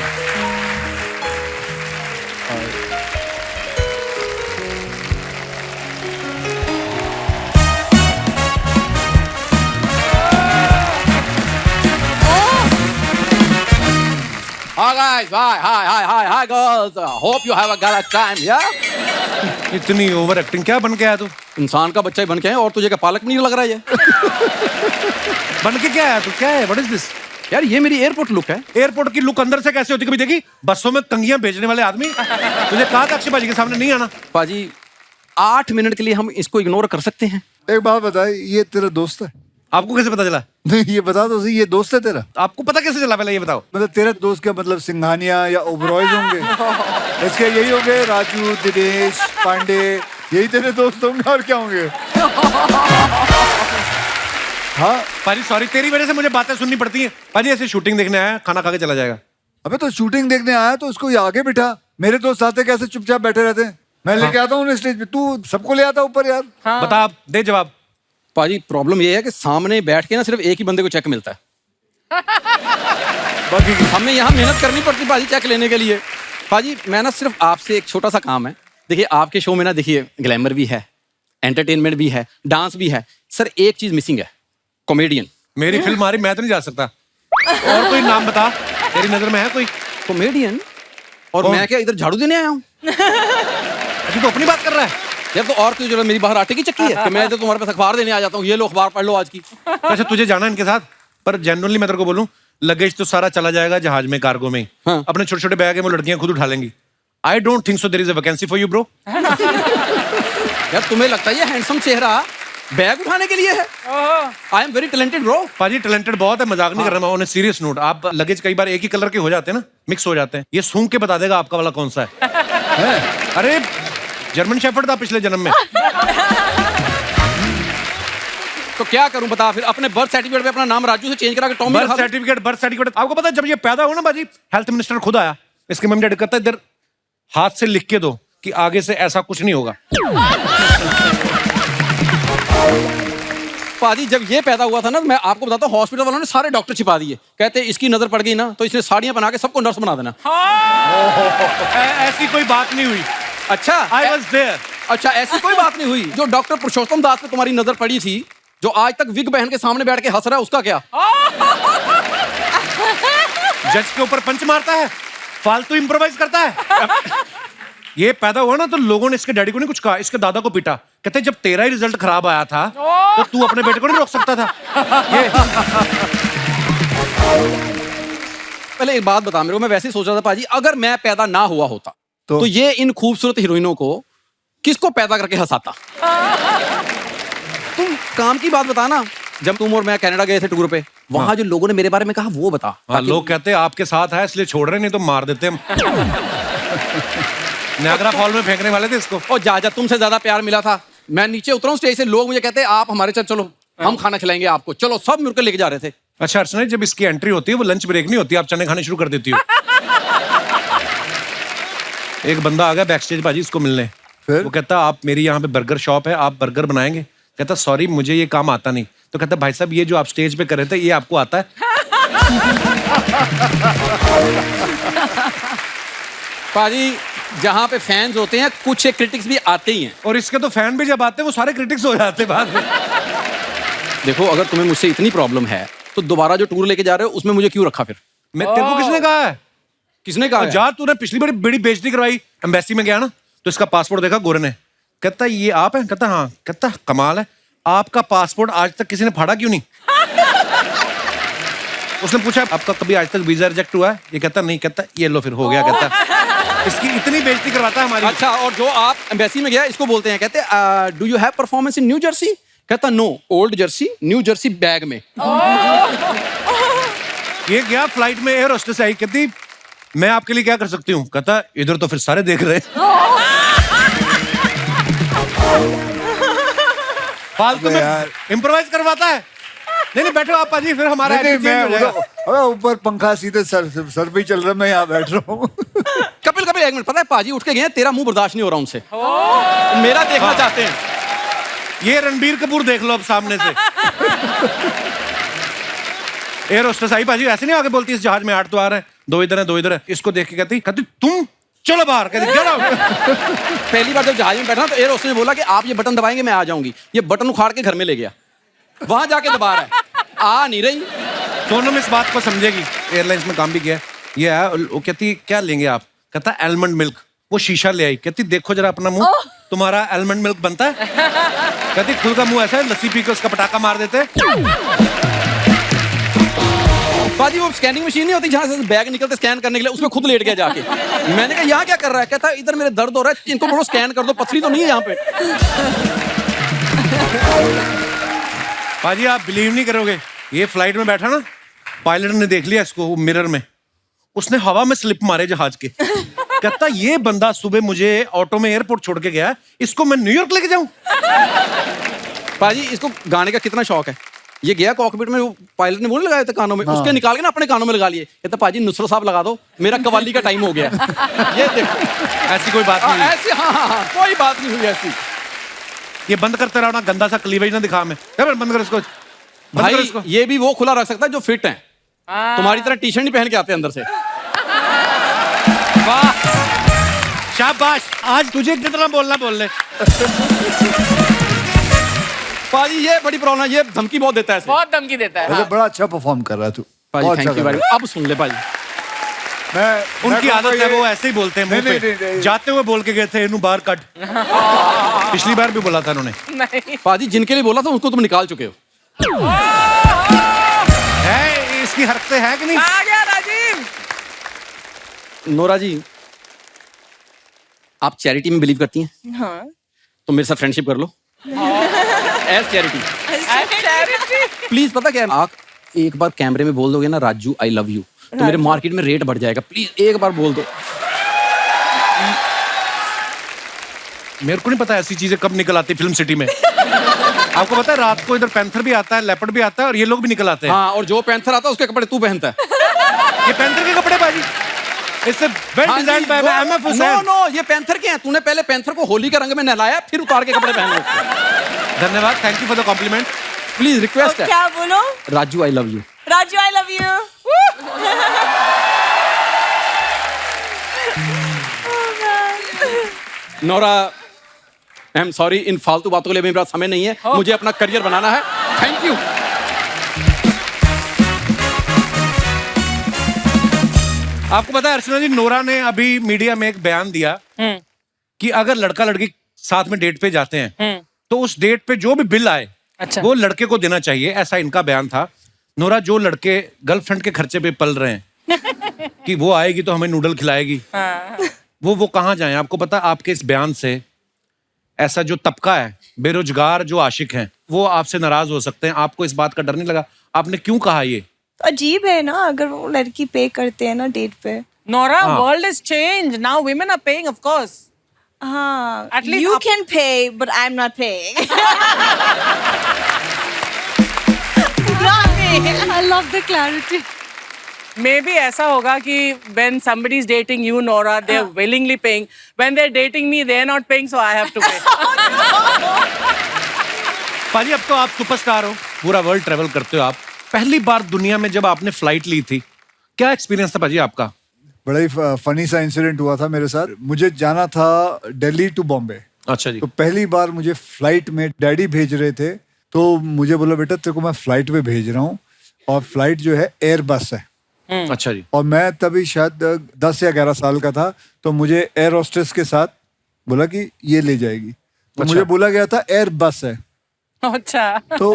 Hi guys, hi girls. Hope you have a good time, yeah? इतनी ओवर एक्टिंग क्या बन के आया तू? इंसान का बच्चा ही बन के है, और तुझे क्या पालक नहीं लग रहा है ये? बन के क्या आया तू? क्या है? What is this? यार ये मेरी एयरपोर्ट लुक है। एयरपोर्ट की लुक अंदर से कैसे होती, कभी देखी? बसों में कंगियां बेचने वाले आदमी। तुझे कहा था अक्षय बाजी के सामने नहीं आना। पाजी 8 मिनट के लिए हम इसको इग्नोर कर सकते हैं। एक बात बताए, ये तेरा दोस्त है? आपको कैसे पता चला? नहीं ये बता दो, ये दोस्त है तेरा? आपको पता कैसे चला, पहले ये बताओ। मतलब तेरा दोस्त क्या मतलब सिंघानिया या ओबरॉयज होंगे? इसके यही होंगे, राजू, दिनेश, पांडे, यही तेरे दोस्त होंगे और क्या होंगे? हाँ पाजी सॉरी, तेरी वजह से मुझे बातें सुननी पड़ती हैं। पाजी ऐसे शूटिंग देखने आया, खाना खा के चला जाएगा। अबे तो शूटिंग देखने आया तो उसको आगे बिठा, मेरे दोस्त आते कैसे चुपचाप बैठे रहते हैं? मैं लेके आता हूँ स्टेज पे, तू सबको ले आता ऊपर यार। बता, आप दे जवाब। पाजी प्रॉब्लम ये है कि सामने बैठ के ना सिर्फ एक ही बंदे को चेक मिलता है। बाकी हमें यहाँ मेहनत करनी पड़ती पाजी चेक लेने के लिए। पाजी मैं ना सिर्फ आपसे एक छोटा सा काम है, देखिए आपके शो में ना देखिए ग्लैमर भी है, एंटरटेनमेंट भी है, डांस भी है, सर एक चीज मिसिंग है, कॉमेडियन। मेरी फिल्म आ रही, मैं तो नहीं जा सकता। और कोई नाम बता, तेरी नजर में है कोई कॉमेडियन? और मैं क्या इधर झाड़ू देने आया हूँ? अभी तो अपनी बात कर रहा है यार। तो और क्यों जरूरत, मेरी बाहर आटे की चक्की है कि मैं इधर तुम्हारे पास अखबार देने आ जाता हूँ, ये लो अखबार पढ़ लो आज की। अच्छा तुझे जाना इनके साथ, पर जेन्युइनली मैं तेरे को बोलूं, लगेज तो सारा चला जाएगा जहाज में, कार्गो में। हाँ। अपने छोटे छोटे बैग है वो लड़कियां खुद उठा लेंगी। I don't think so there is a vacancy for you bro. यार तुम्हें लगता है ये हैंडसम चेहरा बैग उठाने के लिए है? I am very talented bro. पाजी टैलेंटेड बहुत है, मजाक नहीं कर रहा मैं, ऑन अ सीरियस नोट। आप लगेज कई बार एक ही कलर के हो जाते हैं ना, मिक्स हो जाते हैं, ये सूंघ के बता देगा आपका वाला कौन सा है। अरे जर्मन शेफर्ड था पिछले जन्म में। तो क्या करूं बता फिर, अपने बर्थ सर्टिफिकेट पे अपना नाम राजू से चेंज करा के टॉमी बर्थ सर्टिफिकेट आपको पता है, जब ये पैदा हुआ ना बाजी, हेल्थ मिनिस्टर खुद आया, इसके मम्मी डैडी कहता है इधर हाथ से लिख के दो कि आगे से ऐसा कुछ नहीं होगा। पाजी जब ये पैदा हुआ था ना, मैं आपको बताता हूँ, हॉस्पिटल वालों ने सारे डॉक्टर छिपा दिए, कहते इसकी नजर पड़ गई ना तो इसने साड़ियां बना के सबको नर्स बना देना। ऐसी कोई बात नहीं हुई। अच्छा आई वाज देयर। अच्छा ऐसी कोई बात नहीं हुई। जो डॉक्टर पुरुषोत्तम दास पे तुम्हारी नजर पड़ी थी, जो आज तक विग बहन के सामने बैठ के हंस रहा है, उसका क्या? जज के ऊपर पंच मारता है, फालतू इंप्रोवाइज करता है। ये पैदा हुआ ना तो लोगों ने इसके डैडी को नहीं कुछ कहा, इसके दादा को पीटा, कहते जब तेरा ही रिजल्ट खराब आया था तो तू अपने बेटे को नहीं रोक सकता था। ये पहले एक बात बता मेरे को, मैं वैसे ही सोच रहा था पाजी, अगर मैं पैदा ना हुआ होता तो ये इन खूबसूरत हीरोइनों को किसको पैदा करके हंसाता? तुम काम की बात बता ना। जब तुम और मैं कनाडा गए थे टूर पे, वहां जो लोगों ने मेरे बारे में कहा वो बता। लोग कहते हैं आपके साथ है इसलिए छोड़ रहे, नहीं तो मार देते हम। नायग्रा फॉल में फेंकने वाले थे इसको। और जा तुमसे ज्यादा प्यार मिला था। मैं नीचे उतरा हूं स्टेज से, लोग मुझे कहते हैं आप हमारे साथ चलो, हम खाना खिलाएंगे आपको, चलो, सब मिलकर लेके जा रहे थे। अच्छा अर्चना, जब इसकी एंट्री होती है वो लंच ब्रेक नहीं होती, आप चने खाने शुरू कर देती हो। एक बंदा आ गया बैक स्टेज बाजी इसको मिलने, वो कहता आप मेरी यहाँ पे बर्गर शॉप है, आप बर्गर बनाएंगे? कहता सॉरी मुझे ये काम आता नहीं। तो कहता भाई साहब ये जो आप स्टेज पे कर रहे थे ये आपको आता है? पाजी जहाँ पे फैंस होते हैं कुछ एक क्रिटिक्स भी आते ही हैं, और इसके तो फैन भी जब आते हैं वो सारे क्रिटिक्स हो जाते हैं बाद में। देखो अगर तुम्हें मुझसे इतनी प्रॉब्लम है तो दोबारा जो टूर लेके जा रहे हो उसमें मुझे क्यों रखा फिर? मैं तेरे को किसने कहा है? किसने कहा है? जा तूने पिछली बार बड़ी बेइज्जती करवाई, एम्बेसी में गया ना तो इसका पासपोर्ट देखा गोरे ने, कहता ये आप हैं? कहता हाँ। कहता कमाल है, आपका पासपोर्ट आज तक किसी ने फाड़ा क्यों नहीं? उसने पूछा आपका कभी आज तक वीजा रिजेक्ट हुआ है? ये कहता नहीं। कहता ये लो फिर हो गया। कहता इसकी इतनी बेइज्जती करवाता है हमारी। अच्छा, और जो आप एम्बेसी में गया इसको बोलते हैं, कहते do you have performance in New Jersey? कहता no, old Jersey New Jersey bag में। ये गया फ्लाइट में, एयर होस्टेस आई, कहती मैं आपके लिए क्या कर सकती हूँ? कहता इधर तो फिर सारे देख रहे हैं। फालतू में इम्प्रोवाइज करवाता है। नहीं बैठो आप पाजी, फिर हमारा ऊपर पंखा सीधे सर पे चल रहा है, मैं यहाँ बैठ रहा हूँ। कपिल एक मिनट, पता है पाजी उठ के गए, तेरा मुंह बर्दाश्त नहीं हो रहा उनसे, मेरा देखना चाहते हैं। ये रणबीर कपूर देख लो अब सामने से। एयर होस्टेस आई, पाजी ऐसे नहीं आगे बोलती इस जहाज में 8 द्वार है, 2 इधर है 2 इधर है। इसको देख के कहती तुम चलो बाहर। कहती गेट आउट। पहली बार जब जहाज में बैठा तो एयर होस्टेस ने बोला कि आप ये बटन दबाएंगे मैं आ जाऊंगी। ये बटन उखाड़ के घर में ले गया, वहां जाके दबा रहा है, आ नहीं रही। सोनम इस बात को समझेगी, एयरलाइंस में काम भी किया है। ये है, वो कहती क्या लेंगे आप? कहता एलमंड मिल्क। वो शीशा ले आई, कहती देखो जरा अपना मुंह, तुम्हारा एलमंड मिल्क बनता है? कहती खुद का मुंह ऐसा है, लस्सी पी के उसका पटाखा मार देते। बाजी वो स्कैनिंग मशीन नहीं होती जहां से बैग निकलते स्कैन करने के लिए, उसमें खुद लेट गया जाके। मैंने कहा यहाँ क्या कर रहा है? कहता इधर मेरे दर्द हो रहा है, इनको बोलो स्कैन कर दो, पथरी तो नहीं है यहाँ पे। पाजी आप बिलीव नहीं करोगे, ये फ्लाइट में बैठा ना, पायलट ने देख लिया इसको मिरर में, उसने हवा में स्लिप मारे जहाज के। कहता ये बंदा सुबह मुझे ऑटो में एयरपोर्ट छोड़ के गया, इसको मैं न्यूयॉर्क लेके जाऊं? पाजी इसको गाने का कितना शौक है। ये गया कॉकपिट में, पायलट ने वो लगाए थे कानों में, उसके निकाल के ना अपने कानों में लगा लिए। कहता पाजी नुसरत साहब लगा दो, मेरा कवाली का टाइम हो गया। ये देखो ऐसी कोई बात नहीं, ऐसी हाँ, कोई बात नहीं हुई ऐसी। ये बंद करते रहो ना, गंदा सा क्लीवेज ना दिखा। मैं बंद कर इसको भाई। ये भी वो खुला रख सकता है जो फिट है, तुम्हारी तरह टी शर्ट नहीं पहन के आते अंदर से। वाह शाबाश, आज तुझे कितना बोलना बोल ले। पाजी ये बड़ी प्रॉब्लम है, ये धमकी बहुत देता है, बहुत धमकी देता है। बड़ा अच्छा परफॉर्म कर रहा है तू पाजी, थैंक यू भाई। अब सुन ले पाजी, उनकी आदत है, वो ऐसे ही बोलते हैं मुंह पे। जाते हुए बोल के गए थे इन्हों बाहर कट। पिछली बार भी बोला था उन्होंने। पाजी जिनके लिए बोला था उसको तुम निकाल चुके हो। है इसकी हरकतें हैं कि नहीं? आ गया राजीव। नोरा जी आप चैरिटी में बिलीव करती हैं? हाँ। तो मेरे साथ फ्रेंडशिप कर लो एज चैरिटी। प्लीज पता क्या है, आप एक बार कैमरे में बोल दोगे ना राजू आई लव यू, तो मेरे मार्केट में रेट बढ़ जाएगा। प्लीज एक बार बोल दो। मेरे को नहीं पता ऐसी चीजें कब निकल आती फिल्म सिटी में। आपको पता है रात को इधर पैंथर भी आता है, लेपर्ड भी आता है, और ये लोग भी निकल आते हैं। हाँ, और जो पैंथर आता है उसके कपड़े तू पहनता है। ये पैंथर के कपड़े बाजी, इससे well designed by MF Hussain. No ये पैंथर के हैं, तूने पहले पैंथर को होली के रंग में नहलाया फिर उतार के कपड़े पहने। धन्यवाद, thank you for the compliment. Please request है। क्या बोलो? Raju I love you. Raju I love you. Nora I am sorry, इन फालतू बातों के लिए मेरे पास समय नहीं है, मुझे अपना करियर बनाना है। Thank you. आपको पता है अर्चना जी, नोरा ने अभी मीडिया में एक बयान दिया कि अगर लड़का लड़की साथ में डेट पे जाते हैं तो उस डेट पे जो भी बिल आए वो लड़के को देना चाहिए, ऐसा इनका बयान था। नोरा, जो लड़के गर्लफ्रेंड के खर्चे पे पल रहे हैं कि वो आएगी तो हमें नूडल खिलाएगी, वो कहाँ जाएं? आपको पता है आपके इस बयान से ऐसा जो तबका है बेरोजगार जो आशिक हैं वो आपसे नाराज हो सकते हैं। आपको इस बात का डर नहीं लगा? आपने क्यों कहा ये? अजीब है ना, अगर वो लड़की पे करते हैं ना डेट पे। Nora, world is changed. Now women are paying, of course. हाँ, At least you can pay, but I'm not paying. I love the clarity. Maybe ऐसा होगा कि when somebody is dating you, Nora, they're willingly paying. When they're dating me, they're not paying, so I have to pay. पाजी अब तो आप superstar हो, पूरा world travel करते हो आप। पहली बार दुनिया में जब आपने फ्लाइट ली थी, क्या एक्सपीरियंस था पाजी आपका? बड़ा ही फनी सा इंसिडेंट हुआ था मेरे साथ। मुझे जाना था दिल्ली टू बॉम्बे। अच्छा जी। तो पहली बार मुझे फ्लाइट में डैडी भेज रहे थे, तो मुझे बोला बेटा तेरे को मैं फ्लाइट में भेज रहा हूँ, और फ्लाइट जो है एयर बस है। अच्छा जी। और मैं तभी शायद 10 या 11 साल का था, तो मुझे एयर होस्टेस के साथ बोला कि ये ले जाएगी। तो मुझे बोला गया था एयर बस है। अच्छा। तो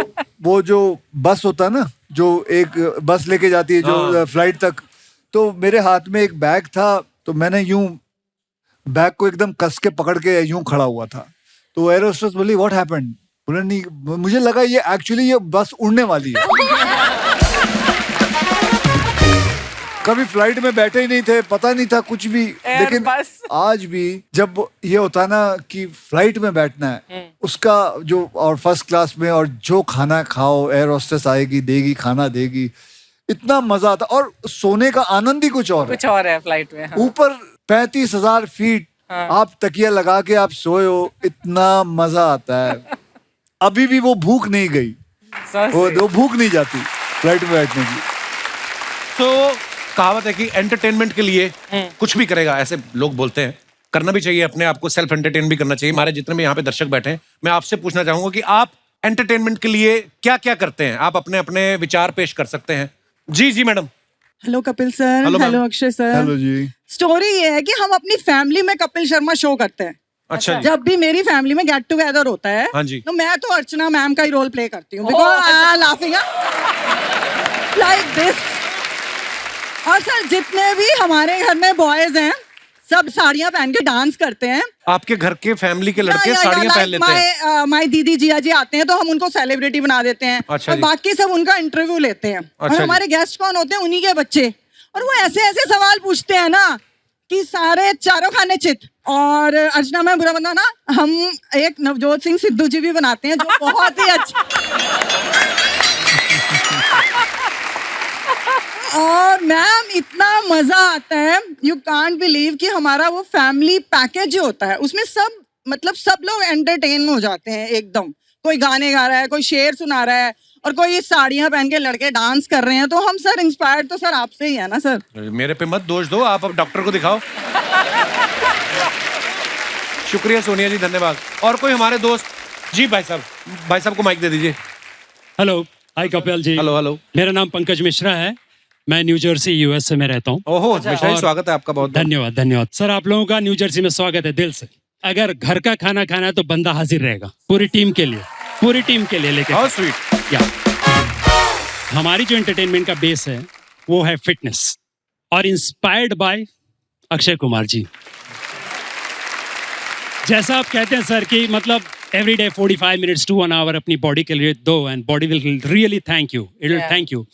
वो जो बस होता है ना, जो एक बस लेके जाती है जो फ्लाइट तक, तो मेरे हाथ में एक बैग था, तो मैंने यूं बैग को एकदम कस के पकड़ के यूं खड़ा हुआ था। तो एयर होस्टेस बोली व्हाट हैपेंड? बोला नहीं, मुझे लगा ये एक्चुअली ये बस उड़ने वाली है। कभी फ्लाइट में बैठे ही नहीं थे, पता नहीं था कुछ भी। लेकिन आज भी जब ये होता है ना कि फ्लाइट में बैठना है, उसका जो और फर्स्ट क्लास में, और जो खाना खाओ एयर होस्टेस आएगी देगी, खाना देगी, इतना मजा आता। और सोने का आनंद ही कुछ और है फ्लाइट में। ऊपर 35,000 फीट आप तकिया लगा के आप सोए हो, इतना मजा आता है। अभी भी वो भूख नहीं गई, वो भूख नहीं जाती फ्लाइट में बैठने की। तो कहावत है कि एंटरटेनमेंट के लिए कुछ भी करेगा, ऐसे लोग बोलते हैं। करना भी चाहिए, अपने आप को सेल्फ एंटरटेन भी करना चाहिए। हमारे जितने भी यहाँ पे दर्शक बैठे हैं, मैं आपसे पूछना चाहूंगा कि आप एंटरटेनमेंट के लिए क्या क्या करते हैं? आप अपने अपने विचार पेश कर सकते हैं। जी जी madam. Hello Kapil sir. Hello Akshay sir. Hello जी। स्टोरी ये है कि हम अपनी फैमिली में कपिल शर्मा शो करते हैं। अच्छा। जब भी मेरी फैमिली में गेट टुगेदर होता है, हाँ जी। तो मैं तो अर्चना मैम का ही रोल प्ले करती हूँ, बिकॉज़ लाफिंग लाइक दिस। और सर जितने भी हमारे घर में बॉयज हैं, सब साड़ियाँ पहन के डांस करते हैं। आपके घर के फैमिली के लड़के साड़ियाँ पहन लेते हैं? माई दीदी जिया जी आते हैं तो हम उनको सेलिब्रिटी बना देते हैं। अच्छा और बाकी सब उनका इंटरव्यू लेते हैं। और हमारे गेस्ट कौन होते हैं? उन्हीं के बच्चे। और वो ऐसे ऐसे सवाल पूछते हैं ना कि सारे चारों खाने चित। और अर्चना में बुरा बंदा ना, हम एक नवजोत सिंह सिद्धू जी भी बनाते हैं, जो बहुत ही अच्छा। और मैम इतना मजा आता है, यू कांट बिलीव कि हमारा वो फैमिली पैकेज जो होता है, उसमें सब मतलब सब लोग एंटरटेन हो जाते हैं एकदम। कोई गाने गा रहा है, कोई शेर सुना रहा है, और कोई ये साड़ियाँ पहन के लड़के डांस कर रहे हैं। तो हम सर इंस्पायर्ड तो सर आपसे ही है ना सर। मेरे पे मत दोष दो, आप अब डॉक्टर को दिखाओ। शुक्रिया सोनिया जी, धन्यवाद। और कोई हमारे दोस्त? जी भाई साहब को माइक दे दीजिए। Hello, hi Kapil ji. Hello hello. मेरा नाम पंकज मिश्रा है, मैं न्यू जर्सी यूएसए में रहता हूँ। ओहो मिश्रा जी, स्वागत है आपका बहुत। धन्यवाद सर, आप लोगों का न्यू जर्सी में स्वागत है दिल से। अगर घर का खाना खाना है तो बंदा हाजिर रहेगा, पूरी टीम के लिए लेके। How sweet. या हमारी जो एंटरटेनमेंट का बेस है वो है फिटनेस, और इंस्पायर्ड बाय अक्षय कुमार जी। जैसा आप कहते हैं सर कि मतलब every day 45 minutes to 1 hour अपनी बॉडी के लिए दो, and body will really thank you, it will thank you.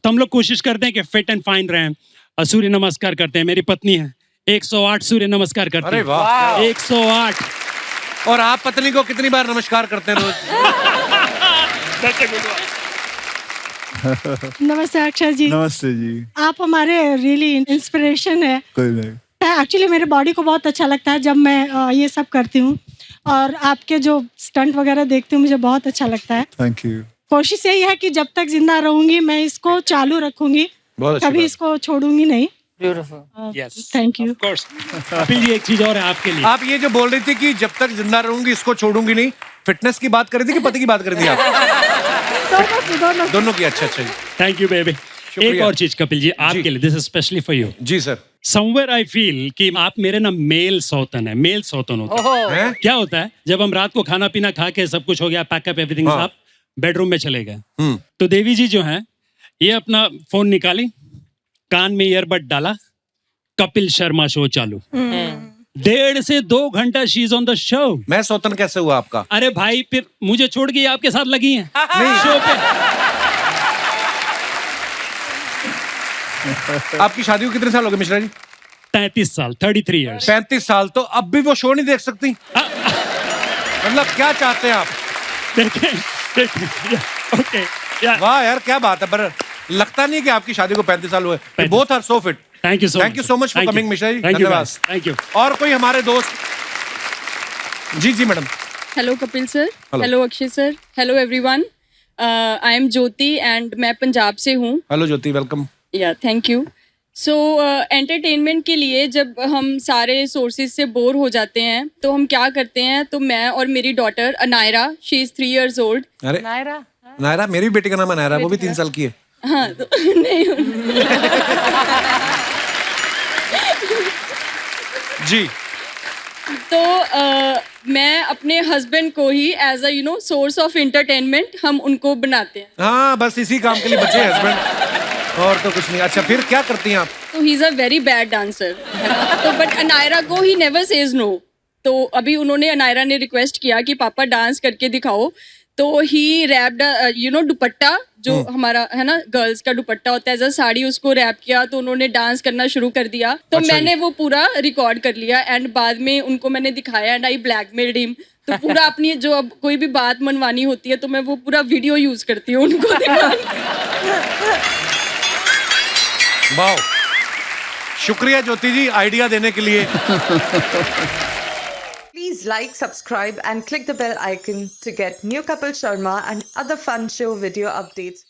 तो हम लोग कोशिश करते हैं कि फिट एंड फाइन रहें। सूर्य नमस्कार करते हैं, मेरी पत्नी है 108 सूर्य नमस्कार करती है। अरे वाह। 108। और आप पत्नी को कितनी बार नमस्कार करते हैं रोज? नमस्ते अक्षय जी। नमस्ते जी। आप हमारे रियली इंस्पिरेशन है। कोई नहीं। एक्चुअली मेरे बॉडी को बहुत अच्छा लगता है जब मैं ये सब करती हूँ, और आपके जो स्टंट वगैरह देखती हूँ मुझे बहुत अच्छा लगता है। Thank you. कोशिश यही है कि जब तक जिंदा रहूंगी मैं इसको चालू रखूंगी, कभी इसको छोड़ूंगी नहीं। Thank you. कपिल जी, एक चीज और है आपके लिए। आप ये जो बोल रही थी कि जब तक जिंदा रहूंगी इसको छोड़ूंगी नहीं, फिटनेस की बात कर रही थी कि पति की बात कर रही थी आप? दोनों की। अच्छा जी, थैंक यू बेबी। एक और चीज कपिल जी आपके लिए, this is specially for you. जी सर। समवेयर आई फील कि आप मेरे ना मेल सौतन होता है। क्या होता है, जब हम रात को खाना पीना खा के सब कुछ हो गया, पैकअप एवरीथिंग, आप बेडरूम में चले गए, तो देवी जी जो हैं ये अपना फोन निकाली, कान में ईयरबड डाला, कपिल शर्मा शो चालू। 1.5 से 2 घंटा she is on the show. मैं सौतन कैसे हुआ आपका? अरे भाई, फिर मुझे छोड़ के आपके साथ लगी हैं शो पे। आपकी शादी को कितने साल हो गए मिश्रा जी? 33 साल, 33 इयर्स। 35 साल, तो अब भी वो शो नहीं देख सकती? मतलब क्या चाहते हैं आप? ओके, वाह यार, क्या बात है। पर लगता नहीं कि आपकी शादी को 35 साल हुए। Both are so fit. Thank you so much for coming Mishra ji, धन्यवाद। Thank you. और कोई हमारे दोस्त? जी जी madam. Hello Kapil sir, Hello. Hello Akshay sir, hello everyone. I am Jyoti and मैं पंजाब से हूँ। Hello Jyoti, welcome. Yeah thank you. So entertainment के लिए जब हम सारे सोर्सेज से बोर हो जाते हैं तो हम क्या करते हैं, तो मैं और मेरी daughter Anaira, she is 3 years old। अरे नायरा, मेरी बेटी का नाम है नायरा, वो भी 3 साल की है। हाँ तो नहीं जी। तो मैं अपने हस्बैंड को ही as a source of entertainment हम उनको बनाते हैं। हाँ, बस इसी काम के लिए बचे हस्बैंड, और तो कुछ नहीं। अच्छा, फिर क्या करती हैं आप? तो he is a very bad dancer, तो बट अनायरा को ही नेवर सेज नो। तो अभी उन्होंने, अनायरा ने रिक्वेस्ट किया कि पापा डांस करके दिखाओ, तो ही रैप्ड दुपट्टा जो हमारा है ना गर्ल्स का दुपट्टा होता है, एज अ साड़ी, उसको रैप किया, तो उन्होंने डांस करना शुरू कर दिया। तो अच्छा मैंने वो पूरा रिकॉर्ड कर लिया एंड बाद में उनको मैंने दिखाया एंड आई ब्लैकमेल्ड हिम। तो पूरा अपनी जो अब कोई भी बात मनवानी होती है तो मैं वो पूरा वीडियो यूज करती हूँ उनको दिखाने। वाह, शुक्रिया ज्योति जी आइडिया देने के लिए। Please like, subscribe and click the bell icon to get new Kapil Sharma and other fun show video updates.